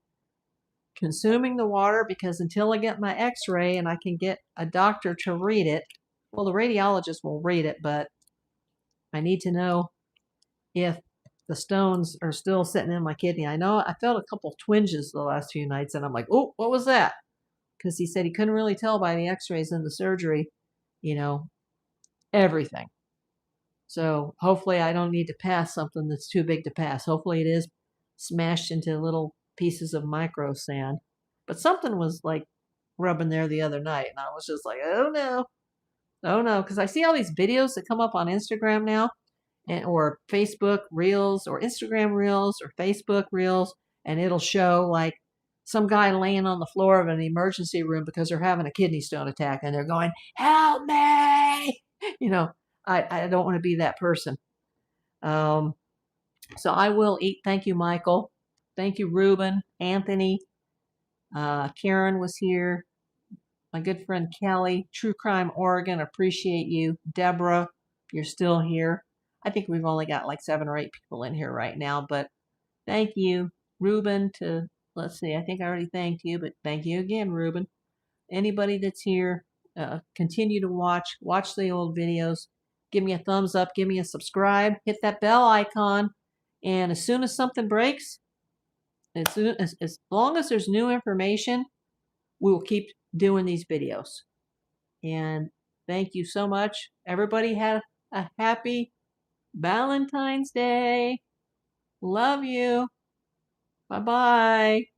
consuming the water, because until I get my x-ray and I can get a doctor to read it, well, the radiologist will read it, but I need to know if the stones are still sitting in my kidney. I know I felt a couple twinges the last few nights, and I'm like, oh, what was that? Because he said he couldn't really tell by the x-rays and the surgery, everything. So hopefully I don't need to pass something that's too big to pass. Hopefully it is smashed into little pieces of micro sand. But something was like rubbing there the other night, and I was just like, oh no, because I see all these videos that come up on Instagram now, or Facebook Reels, or Instagram Reels, or Facebook Reels, and it'll show like some guy laying on the floor of an emergency room because they're having a kidney stone attack, and they're going, help me! I don't want to be that person. So I will eat. Thank you, Michael. Thank you, Ruben, Anthony. Karen was here. My good friend Kelly, True Crime Oregon, appreciate you. Deborah, you're still here. I think we've only got like 7 or 8 people in here right now, but thank you. Ruben, let's see, I think I already thanked you, but thank you again, Ruben. Anybody that's here, continue to watch the old videos. Give me a thumbs up, give me a subscribe, hit that bell icon, and as soon as something breaks, as long as there's new information, we will keep doing these videos. And thank you so much. Everybody have a happy Valentine's Day. Love you. Bye-bye.